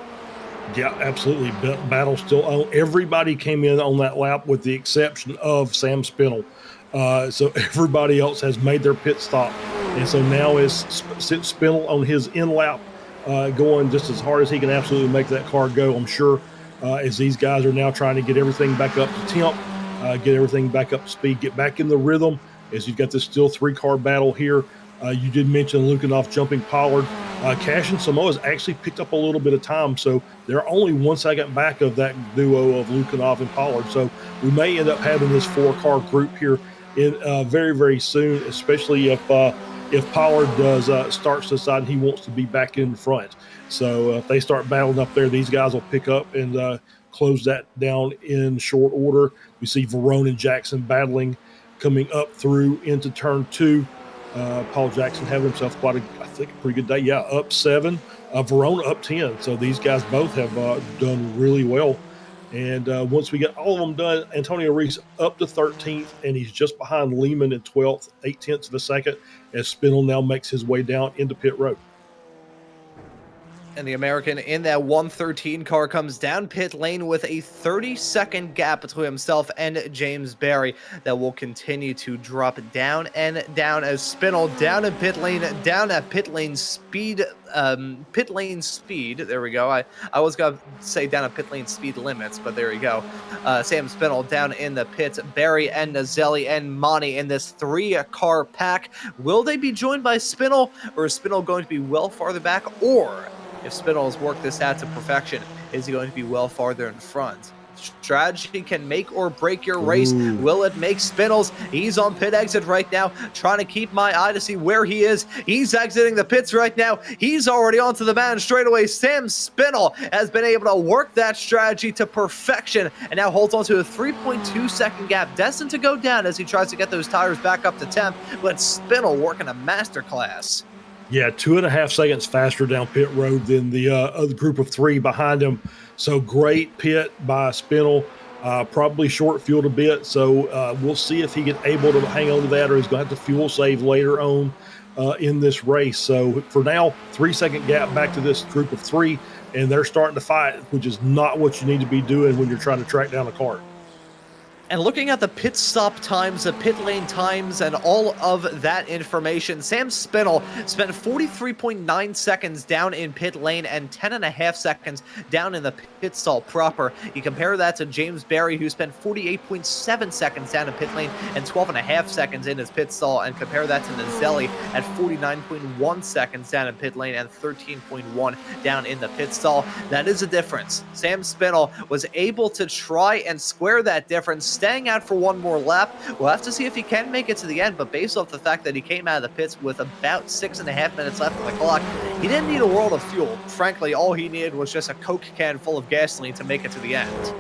Yeah, absolutely. Battle still on. Everybody came in on that lap with the exception of Sam Spittle. So everybody else has made their pit stop. And so now is Spittle on his in lap, going just as hard as he can absolutely make that car go, I'm sure, as these guys are now trying to get everything back up to temp, get everything back up to speed, get back in the rhythm, as you've got this still 3-car battle here. You did mention Lukanov jumping Pollard. Cash and Samoa's actually picked up a little bit of time, so they're only 1 second back of that duo of Lukanov and Pollard. So we may end up having this 4-car group here in very, very soon, especially if Pollard starts to decide he wants to be back in front. So if they start battling up there, these guys will pick up and close that down in short order. We see Verone and Jackson battling coming up through into turn 2. Paul Jackson having himself quite a pretty good day. Yeah, up 7. Verona up 10. So these guys both have done really well. And once we get all of them done, Antonio Reese up to 13th, and he's just behind Lehman in 12th, 0.8 of a second, as Spittle now makes his way down into pit road. And the American in that 113 car comes down pit lane with a 30-second gap between himself and James Barry that will continue to drop down and down as Spittle down in pit lane, down at pit lane speed. There we go. I was going to say down at pit lane speed limits, but there you go. Sam Spittle down in the pits. Barry and Nazelli and Monty in this 3-car pack. Will they be joined by Spittle, or is Spittle going to be well farther back? Or if Spittle has worked this out to perfection, is he going to be well farther in front? Strategy can make or break your race. Ooh. Will it make Spittle's? He's on pit exit right now, trying to keep my eye to see where he is. He's exiting the pits right now. He's already onto the man straight away. Sam Spittle has been able to work that strategy to perfection and now holds on to a 3.2 second gap, destined to go down as he tries to get those tires back up to temp. But Spittle working a masterclass. Yeah, 2.5 seconds faster down pit road than the other group of 3 behind him. So great pit by Spittle. Probably short fueled a bit, so we'll see if he gets able to hang on to that, or he's going to have to fuel save later on in this race. So for now, 3-second gap back to this group of 3, and they're starting to fight, which is not what you need to be doing when you're trying to track down a car. And looking at the pit stop times, the pit lane times, and all of that information, Sam Spittle spent 43.9 seconds down in pit lane and 10.5 seconds down in the pit stall proper. You compare that to James Barry, who spent 48.7 seconds down in pit lane and 12.5 seconds in his pit stall, and compare that to Nazelli at 49.1 seconds down in pit lane and 13.1 down in the pit stall. That is a difference. Sam Spittle was able to try and square that difference, staying out for one more lap. We'll have to see if he can make it to the end, but based off the fact that he came out of the pits with about 6.5 minutes left on the clock, he didn't need a world of fuel. Frankly, all he needed was just a Coke can full of gasoline to make it to the end.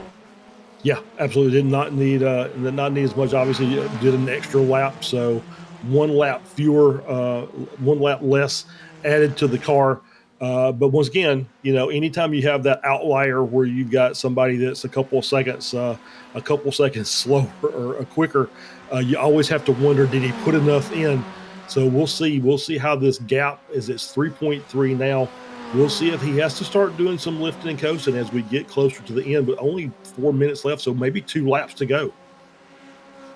Yeah, absolutely. Did not need as much. Obviously, did an extra lap, so 1 lap fewer, 1 lap less added to the car. But once again, anytime you have that outlier where you've got somebody that's a couple seconds slower or quicker, you always have to wonder, did he put enough in? So we'll see. We'll see how this gap is. It's 3.3 now. We'll see if he has to start doing some lifting and coasting as we get closer to the end, but only 4 minutes left, so maybe 2 laps to go.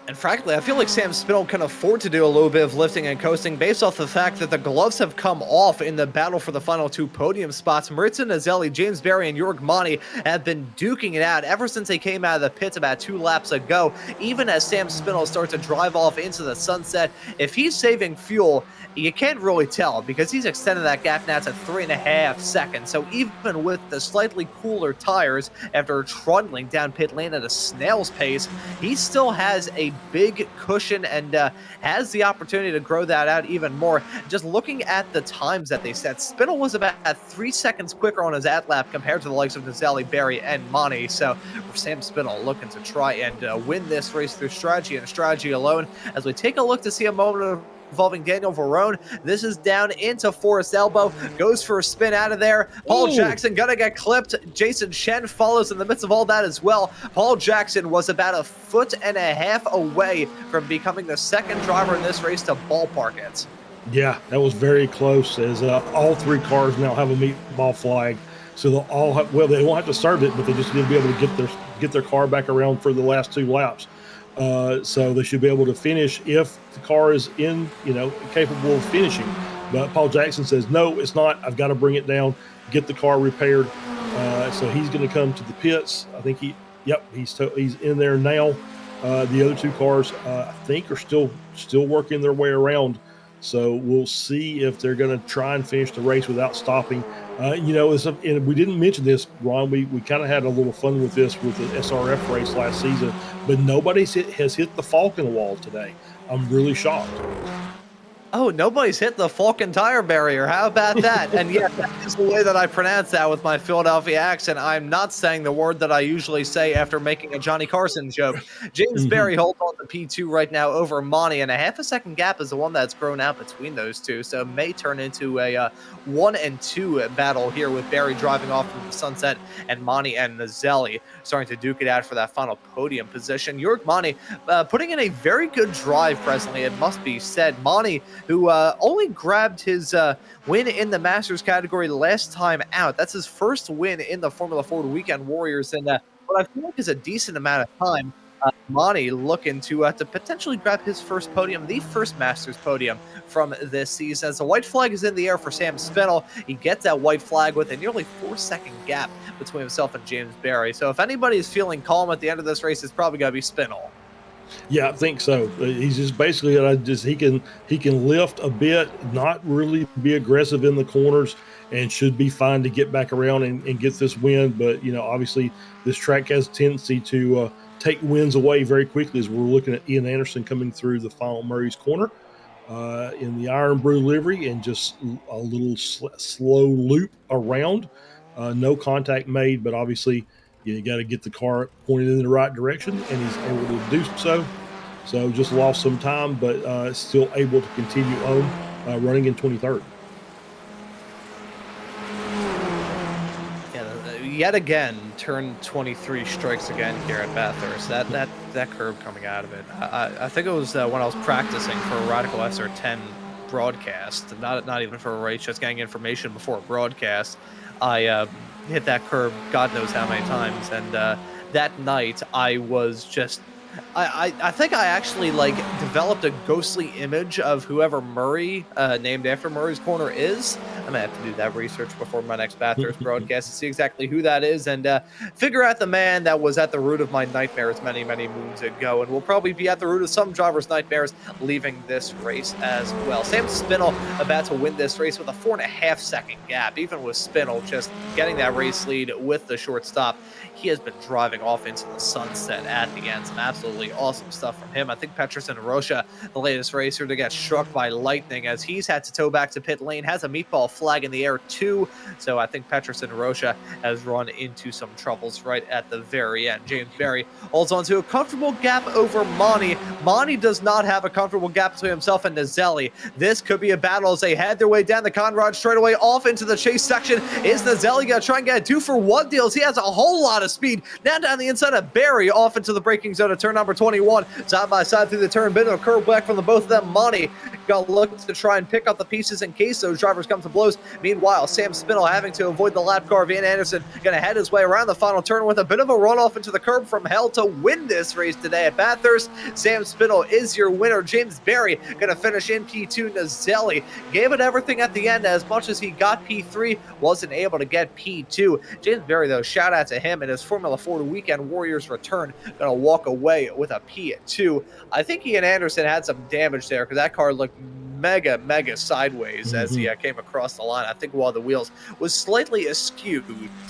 And frankly, I feel like Sam Spittle can afford to do a little bit of lifting and coasting based off the fact that the gloves have come off in the battle for the final 2 podium spots. Maritza Nazelli, James Berry, and Jörg Mani have been duking it out ever since they came out of the pits about 2 laps ago. Even as Sam Spittle starts to drive off into the sunset, if he's saving fuel, you can't really tell because he's extended that gap now to 3.5 seconds. So even with the slightly cooler tires after trundling down pit lane at a snail's pace, he still has a big cushion and has the opportunity to grow that out even more. Just looking at the times that they set, Spittle was about 3 seconds quicker on his at-lap compared to the likes of Nazelli, Berry, and Mani. So for Sam Spittle looking to try and win this race through strategy and strategy alone. As we take a look to see a moment of involving Daniel Verone. This is down into Forest Elbow. Goes for a spin out of there. Paul Jackson gonna get clipped. Jason Shen follows in the midst of all that as well. Paul Jackson was about 1.5 feet away from becoming the second driver in this race to ballpark it. Yeah, that was very close as all 3 cars now have a meatball flag. So they'll all have, well, they won't have to serve it, but they just need to be able to get their car back around for the last 2 laps. So they should be able to finish if the car is capable of finishing. But Paul Jackson says, no, it's not. I've got to bring it down, get the car repaired. So he's going to come to the pits. I think he's in there now. The other 2 cars, I think, are still working their way around. So we'll see if they're going to try and finish the race without stopping. And we didn't mention this, Ron. We kind of had a little fun with this with the SRF race last season, but nobody has hit the Falcon wall today. I'm really shocked. Oh, nobody's hit the Falcon tire barrier. How about that? And yeah, that is the way that I pronounce that with my Philadelphia accent. I'm not saying the word that I usually say after making a Johnny Carson joke. James Berry holds on to P2 right now over Mani, and a 0.5 second gap is the one that's grown out between those two. So it may turn into a 1 and 2 battle here with Berry driving off from the sunset and Mani and Nazelli starting to duke it out for that final podium position. Jörg Mani putting in a very good drive presently, it must be said. Mani, who only grabbed his win in the Masters category last time out. That's his first win in the Formula Ford Weekend Warriors, and what I feel like is a decent amount of time. Mani looking to potentially grab his first podium, the first Masters podium from this season. As the white flag is in the air for Sam Spittle, he gets that white flag with a nearly 4-second gap between himself and James Berry. So if anybody is feeling calm at the end of this race, it's probably going to be Spittle. Yeah, I think so. He's just basically he can lift a bit, not really be aggressive in the corners, and should be fine to get back around and get this win. But obviously this track has a tendency to take wins away very quickly, as we're looking at Ian Anderson coming through the final Murray's corner in the Iron Brew livery, and just a little slow loop around. No contact made, but obviously you got to get the car pointed in the right direction, and he's able to do so. So just lost some time, but still able to continue on running in 23rd. Yeah, yet again, turn 23 strikes again here at Bathurst. That curve coming out of it. I think it was when I was practicing for a Radical SR10 broadcast, not even for a race, just getting information before a broadcast. I hit that curve God knows how many times, and that night I was just I think I actually developed a ghostly image of whoever Murray, named after Murray's corner, is. I'm gonna have to do that research before my next Bathurst broadcast to see exactly who that is and figure out the man that was at the root of my nightmares many moons ago, and will probably be at the root of some drivers' nightmares leaving this race as well. Sam Spittle about to win this race with a 4.5 second gap. Even with Spittle just getting that race lead with the short stop, he has been driving off into the sunset at the end. Some absolutely awesome stuff from him. I think Petrus and Rocha, the latest racer to get struck by lightning, as he's had to tow back to pit lane, has a meatball flag in the air too. So I think Peterson Rocha has run into some troubles right at the very end. James Berry holds on to a comfortable gap over Monty. Monty does not have a comfortable gap between himself and Nazelli. This could be a battle as they head their way down the Conrad straightaway off into the chase section. Is Nazelli going to try and get a 2-for-1 deal? He has a whole lot of speed. Now down the inside of Berry off into the braking zone of turn number 21. Side by side through the turn, bit of a curve back from the both of them. Monty got to look to try and pick up the pieces in case those drivers come to blows. Meanwhile, Sam Spinell having to avoid the lap car. Van Anderson going to head his way around the final turn with a bit of a runoff into the curb from hell to win this race today at Bathurst. Sam Spinell is your winner. James Berry going to finish in P2. Nazelli gave it everything at the end. As much as he got P3, wasn't able to get P2. James Berry, though, shout out to him and his Formula 4 Weekend Warriors return. Going to walk away with a P2. I think he and Anderson had some damage there because that car looked mega sideways as he came across the line. I think one of the wheels was slightly askew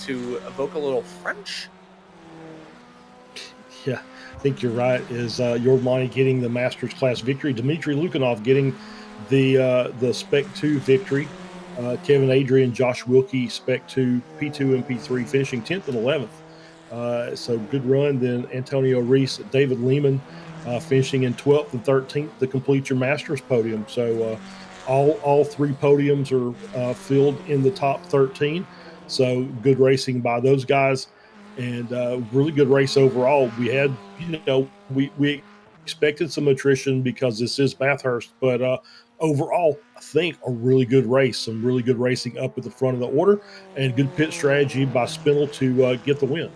to evoke a little French. Yeah, I think you're right. Is your money getting the Masters class victory? Dmitry Lukhanov getting the Spec 2 victory. Kevin Adrian, Josh Wilkie, Spec 2, P2 and P3, finishing 10th and 11th. So good run. Then Antonio Reese, David Lehman, finishing in 12th and 13th to complete your Masters podium. So all three podiums are filled in the top 13. So good racing by those guys, and really good race overall. We had, we expected some attrition because this is Bathurst, but overall, I think a really good race, some really good racing up at the front of the order, and good pit strategy by Spinell to get the win.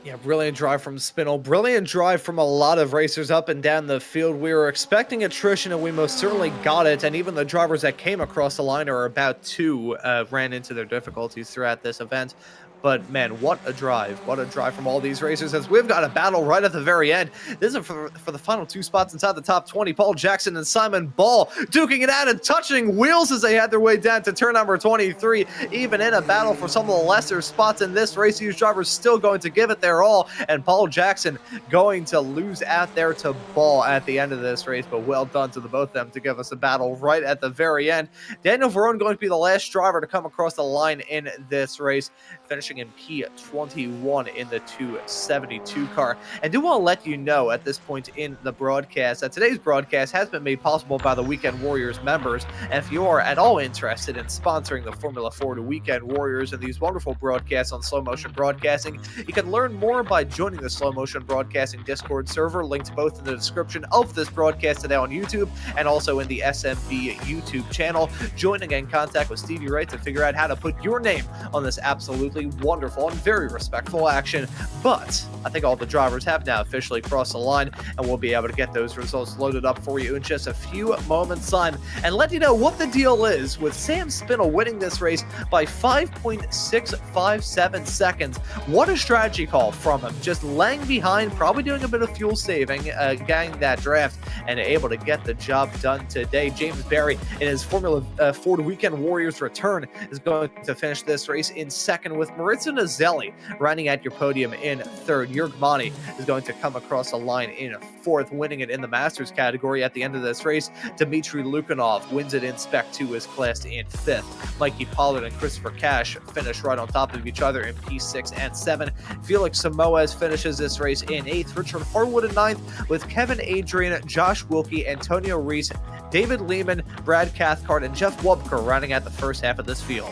Yeah, brilliant drive from Spinell. Brilliant drive from a lot of racers up and down the field. We were expecting attrition, and we most certainly got it. And even the drivers that came across the line or about to ran into their difficulties throughout this event. But, man, what a drive. What a drive from all these racers as we've got a battle right at the very end. This is for the final two spots inside the top 20. Paul Jackson and Simon Ball duking it out and touching wheels as they had their way down to turn number 23. Even in a battle for some of the lesser spots in this race, these drivers still going to give it their all. And Paul Jackson going to lose out there to Ball at the end of this race. But well done to the both of them to give us a battle right at the very end. Daniel Verone going to be the last driver to come across the line in this race, finishing in P21 in the 272 car. And do want to let you know at this point in the broadcast that today's broadcast has been made possible by the Weekend Warriors members. And if you are at all interested in sponsoring the Formula 4 Weekend Warriors and these wonderful broadcasts on Slow Motion Broadcasting, you can learn more by joining the Slow Motion Broadcasting Discord server, linked both in the description of this broadcast today on YouTube and also in the SMB YouTube channel. Join and get in contact with Stevie Wright to figure out how to put your name on this absolutely wonderful and very respectful action. But I think all the drivers have now officially crossed the line, and we'll be able to get those results loaded up for you in just a few moments' time and let you know what the deal is with Sam Spinell winning this race by 5.657 seconds. What a strategy call from him, just laying behind, probably doing a bit of fuel saving, getting that draft, and able to get the job done today. James Berry, in his Formula 4 Weekend Warriors return, is going to finish this race in second, with Maurizio Nazelli running at your podium in third. Jürg Monty is going to come across the line in fourth, winning it in the Masters category at the end of this race. Dmitry Lukhanov wins it in Spec 2 as classed in fifth. Mikey Pollard and Christopher Cash finish right on top of each other in P6 and 7. Felix Samoes finishes this race in 8th. Richard Harwood in 9th, with Kevin Adrian, Josh Wilkie, Antonio Reese, David Lehman, Brad Cathcart, and Jeff Wubker running at the first half of this field.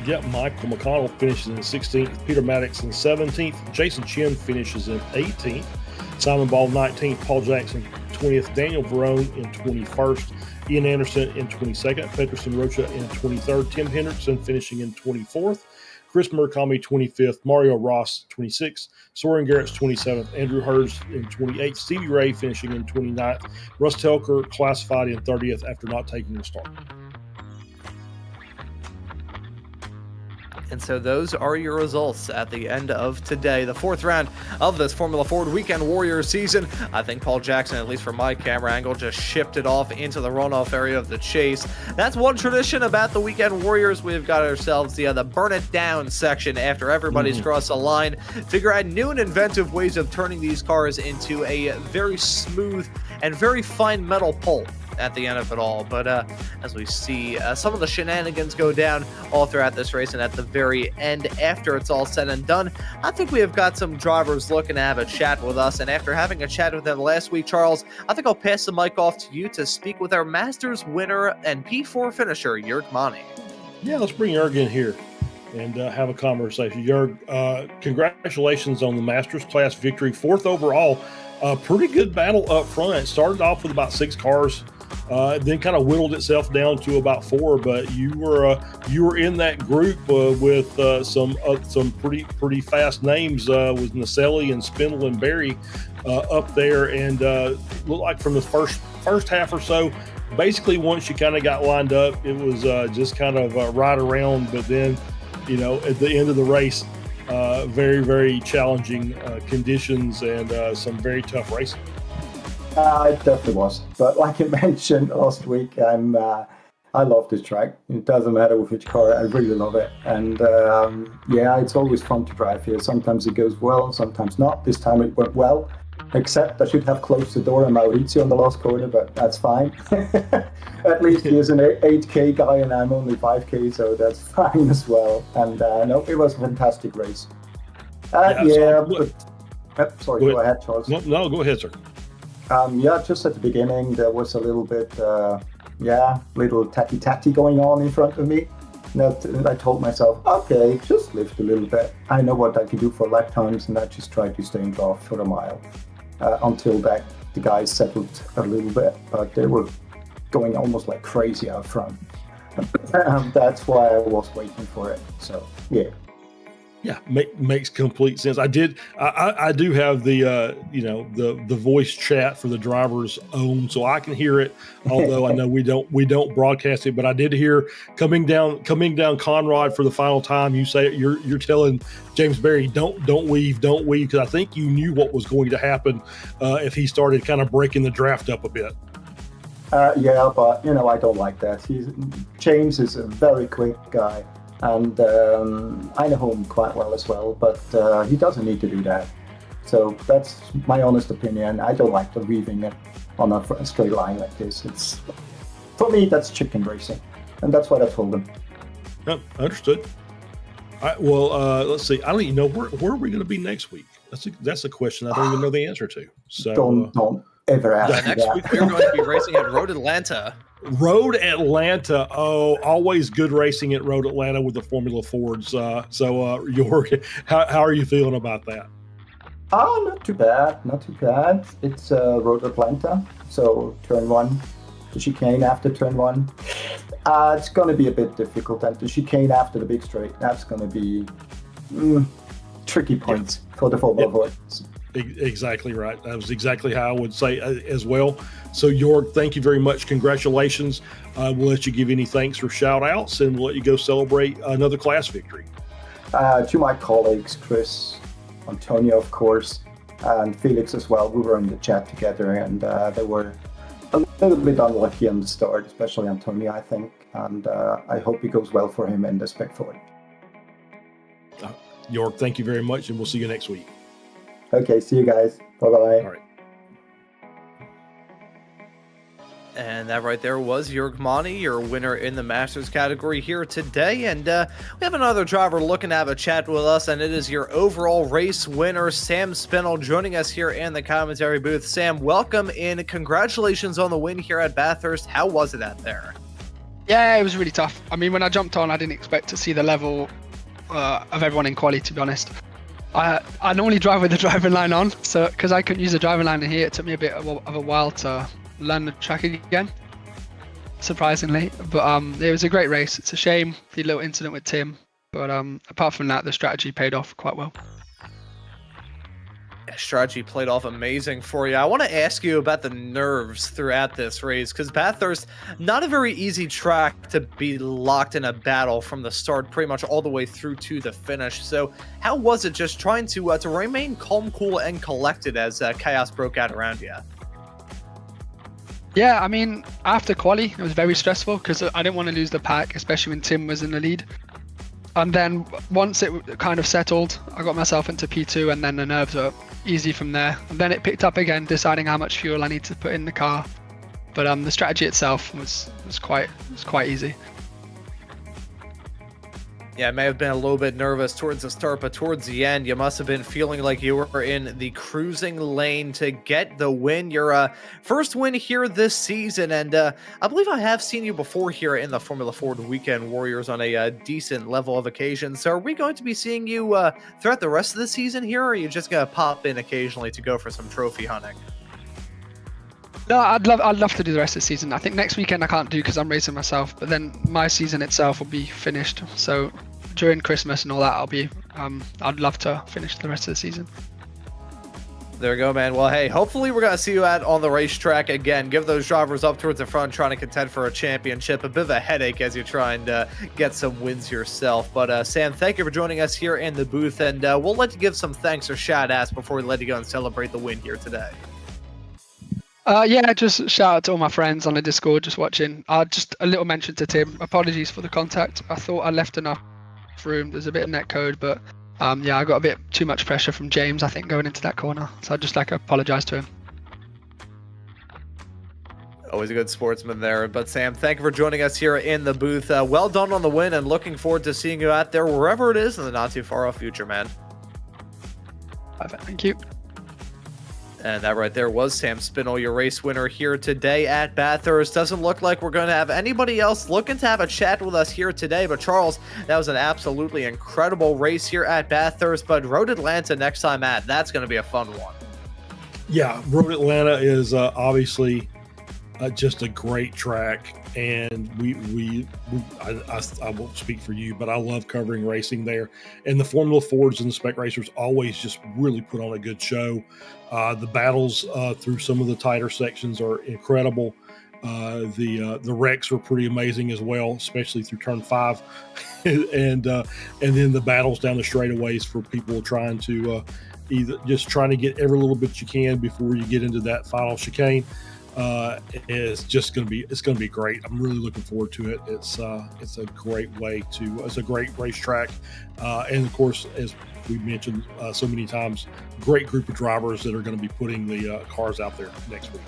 Yep, Michael McConnell finishes in 16th, Peter Maddox in 17th, Jason Chin finishes in 18th, Simon Ball 19th, Paul Jackson 20th, Daniel Verone in 21st, Ian Anderson in 22nd, Peterson Rocha in 23rd, Tim Hendrickson finishing in 24th, Chris Murakami 25th, Mario Ross 26th, Soren Garrett's 27th, Andrew Hurds in 28th, Stevie Ray finishing in 29th, Russ Telker classified in 30th after not taking the start. And so those are your results at the end of today, the fourth round of this Formula 4 Weekend Warriors season. I think Paul Jackson, at least from my camera angle, just shipped it off into the runoff area of the chase. That's one tradition about the Weekend Warriors. We've got ourselves the burn it down section after everybody's crossed the line. Figure out new and inventive ways of turning these cars into a very smooth and very fine metal pole. at the end of it all. But as we see some of the shenanigans go down all throughout this race, and at the very end, after it's all said and done, I think we have got some drivers looking to have a chat with us. And after having a chat with them last week, Charles, I think I'll pass the mic off to you to speak with our Masters winner and P4 finisher, Jörg Mani. Yeah, let's bring Jörg in here and have a conversation. Jörg, congratulations on the Masters class victory, 4th overall. Pretty good battle up front. It started off with about 6 cars, then kind of whittled itself down to about 4. But you were in that group with some pretty fast names with Naselli and Spindle and Barry up there, and looked like from the first half or so. Basically, once you kind of got lined up, it was just kind of right around. But then, at the end of the race, very, very challenging conditions and some very tough racing. It definitely was. But like you mentioned last week, I love this track. It doesn't matter with which car, I really love it. And it's always fun to drive here. Sometimes it goes well, sometimes not. This time it went well. Except I should have closed the door on Maurizio in the last corner, but that's fine. At least he is an 8K guy and I'm only 5K, so that's fine as well. And no, it was a fantastic race. Sorry, go ahead, Charles. No, go ahead, sir. Just at the beginning, there was a little bit, little tatty going on in front of me. And I told myself, okay, just lift a little bit. I know what I can do for lap times, and I just tried to stay in draft for a mile until the guys settled a little bit. But they were going almost like crazy out front. That's why I was waiting for it. So, yeah. Yeah, makes complete sense. I do have the voice chat for the drivers on, so I can hear it. Although I know we don't broadcast it, but I did hear coming down Conrad for the final time. You say you're telling James Barry don't weave, because I think you knew what was going to happen if he started kind of breaking the draft up a bit. But I don't like that. James is a very quick guy. And I know him quite well as well, but he doesn't need to do that. So that's my honest opinion. I don't like the weaving it on a straight line like this. For me, that's chicken racing, and that's what I told him. No, understood. All right, well, let's see. I don't even know where are we going to be next week. That's a question I don't even know the answer to. So don't ever ask. Next week we're going to be racing at Road Atlanta. Road Atlanta. Oh, always good racing at Road Atlanta with the Formula Fords. Jörg, how are you feeling about that? Oh, not too bad. It's Road Atlanta. So turn 1, the chicane after turn 1. It's going to be a bit difficult. And the chicane after the big straight, that's going to be tricky points for the Formula Fords. Exactly right. That was exactly how I would say as well. So, Jörg, thank you very much. Congratulations. We'll let you give any thanks or shout outs, and we'll let you go celebrate another class victory. To my colleagues, Chris, Antonio, of course, and Felix as well. We were in the chat together, and they were a little bit unlucky in the start, especially Antonio, I think. And I hope it goes well for him in the Spec Ford. Jörg, thank you very much, and we'll see you next week. Okay, see you guys. Bye-bye. All right. And that right there was Jörg Mani, your winner in the Masters category here today. And we have another driver looking to have a chat with us, and it is your overall race winner, Sam Spindle, joining us here in the commentary booth. Sam, welcome in. Congratulations on the win here at Bathurst. How was it out there? Yeah, it was really tough. I mean, when I jumped on, I didn't expect to see the level of everyone in quali, to be honest. I normally drive with the driving line on, so because I couldn't use the driving line in here, it took me a bit of a while to learn the track again, surprisingly. But it was a great race. It's a shame the little incident with Tim, but apart from that, the strategy paid off quite well. Strategy played off amazing for you. I want to ask you about the nerves throughout this race, because Bathurst, not a very easy track to be locked in a battle from the start pretty much all the way through to the finish. So how was it just trying to remain calm, cool, and collected as chaos broke out around you? Yeah, I mean, after quali, it was very stressful because I didn't want to lose the pack, especially when Tim was in the lead. And then once it kind of settled, I got myself into P2, and then the nerves were easy from there. And then it picked up again, deciding how much fuel I need to put in the car. But the strategy itself was quite easy. Yeah, I may have been a little bit nervous towards the start, but towards the end, you must have been feeling like you were in the cruising lane to get the win. Your first win here this season, and I believe I have seen you before here in the Formula Ford Weekend Warriors on a decent level of occasions. So are we going to be seeing you throughout the rest of the season here, or are you just going to pop in occasionally to go for some trophy hunting? No, I'd love to do the rest of the season. I think next weekend I can't do because I'm racing myself, but then my season itself will be finished. So during Christmas and all that, I'd love to finish the rest of the season. There we go, man. Well, hey, hopefully we're going to see you out on the racetrack again. Give those drivers up towards the front trying to contend for a championship. A bit of a headache as you try and get some wins yourself. But Sam, thank you for joining us here in the booth, and we'll let you give some thanks or shout-outs before we let you go and celebrate the win here today. Yeah, just shout out to all my friends on the Discord just watching. Just a little mention to Tim. Apologies for the contact. I thought I left enough room. There's a bit of net code, but yeah, I got a bit too much pressure from James, I think, going into that corner. So I'd just like to apologize to him. Always a good sportsman there. But Sam, thank you for joining us here in the booth. Well done on the win, and looking forward to seeing you out there wherever it is in the not too far off future, man. Perfect. Thank you. And that right there was Sam Spinell, your race winner here today at Bathurst. Doesn't look like we're going to have anybody else looking to have a chat with us here today. But Charles, that was an absolutely incredible race here at Bathurst. But Road Atlanta next time that's going to be a fun one. Yeah, Road Atlanta is obviously just a great track. And I won't speak for you, but I love covering racing there. And the Formula Fords and the Spec Racers always just really put on a good show. The battles through some of the tighter sections are incredible. The wrecks were pretty amazing as well, especially through turn 5, and then the battles down the straightaways for people trying to trying to get every little bit you can before you get into that final chicane. It's going to be great. I'm really looking forward to it. It's a great it's a great racetrack, and of course, as we mentioned so many times, great group of drivers that are going to be putting the cars out there next week.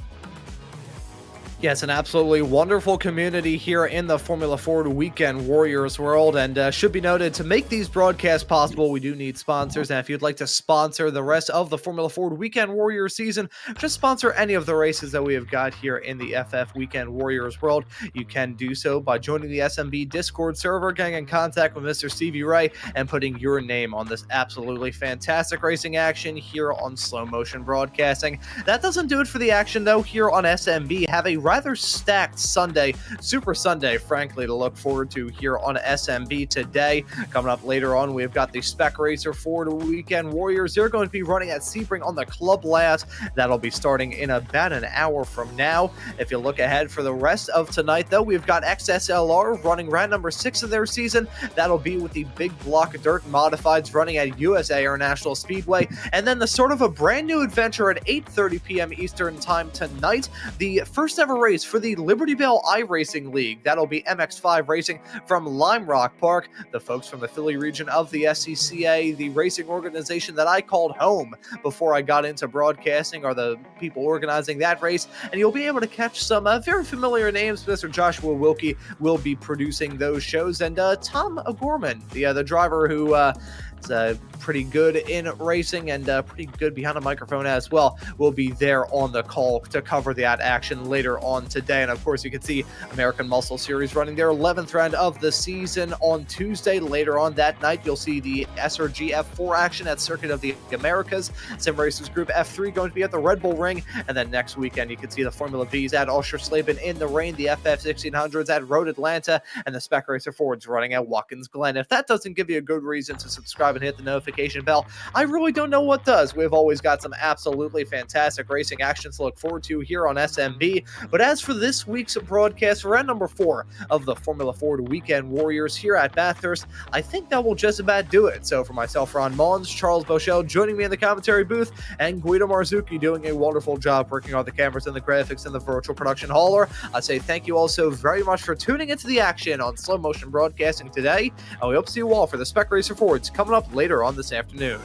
Yes, an absolutely wonderful community here in the Formula Ford Weekend Warriors world. And should be noted, to make these broadcasts possible, we do need sponsors. And if you'd like to sponsor the rest of the Formula Ford Weekend Warriors season, just sponsor any of the races that we have got here in the FF Weekend Warriors world, you can do so by joining the SMB Discord server, getting in contact with Mr. Stevie Ray, and putting your name on this absolutely fantastic racing action here on Slow Motion Broadcasting. That doesn't do it for the action, though, here on SMB. Have a rather stacked Sunday, Super Sunday, frankly, to look forward to here on SMB today. Coming up later on, we've got the Spec Racer Ford Weekend Warriors. They're going to be running at Sebring on the Club Last. That'll be starting in about an hour from now. If you look ahead for the rest of tonight, though, we've got XSLR running round number 6 of their season. That'll be with the Big Block Dirt Modifieds running at USA International Speedway. And then the sort of a brand new adventure at 8:30 p.m. Eastern Time tonight, the first ever race for the Liberty Bell iRacing League. That'll be MX5 racing from Lime Rock Park. The folks from the Philly region of the SCCA, the racing organization that I called home before I got into broadcasting, are the people organizing that race. And you'll be able to catch some very familiar names. Mr. Joshua Wilkie will be producing those shows. And Tom O'Gorman, the driver who is pretty good in racing and pretty good behind a microphone as well, will be there on the call to cover that action later on today. And of course, you can see American Muscle Series running their 11th round of the season on Tuesday. Later on that night, you'll see the SRG F4 action at Circuit of the Americas. Sim Racers Group F3 going to be at the Red Bull Ring. And then next weekend, you can see the Formula V's at Usher-Slaben in the rain, the FF 1600s at Road Atlanta, and the Spec Racer Fords running at Watkins Glen. If that doesn't give you a good reason to subscribe and hit the notification bell, I really don't know what does. We've always got some absolutely fantastic racing actions to look forward to here on SMB. But as for this week's broadcast, round number 4 of the Formula Ford Weekend Warriors here at Bathurst, I think that will just about do it. So for myself, Ron Maunz, Charles Boshell joining me in the commentary booth, and Guido Marzucchi doing a wonderful job working on the cameras and the graphics and the virtual production hauler, I say thank you all so very much for tuning into the action on Slow Motion Broadcasting today, and we hope to see you all for the Spec Racer Fords coming up later on this afternoon.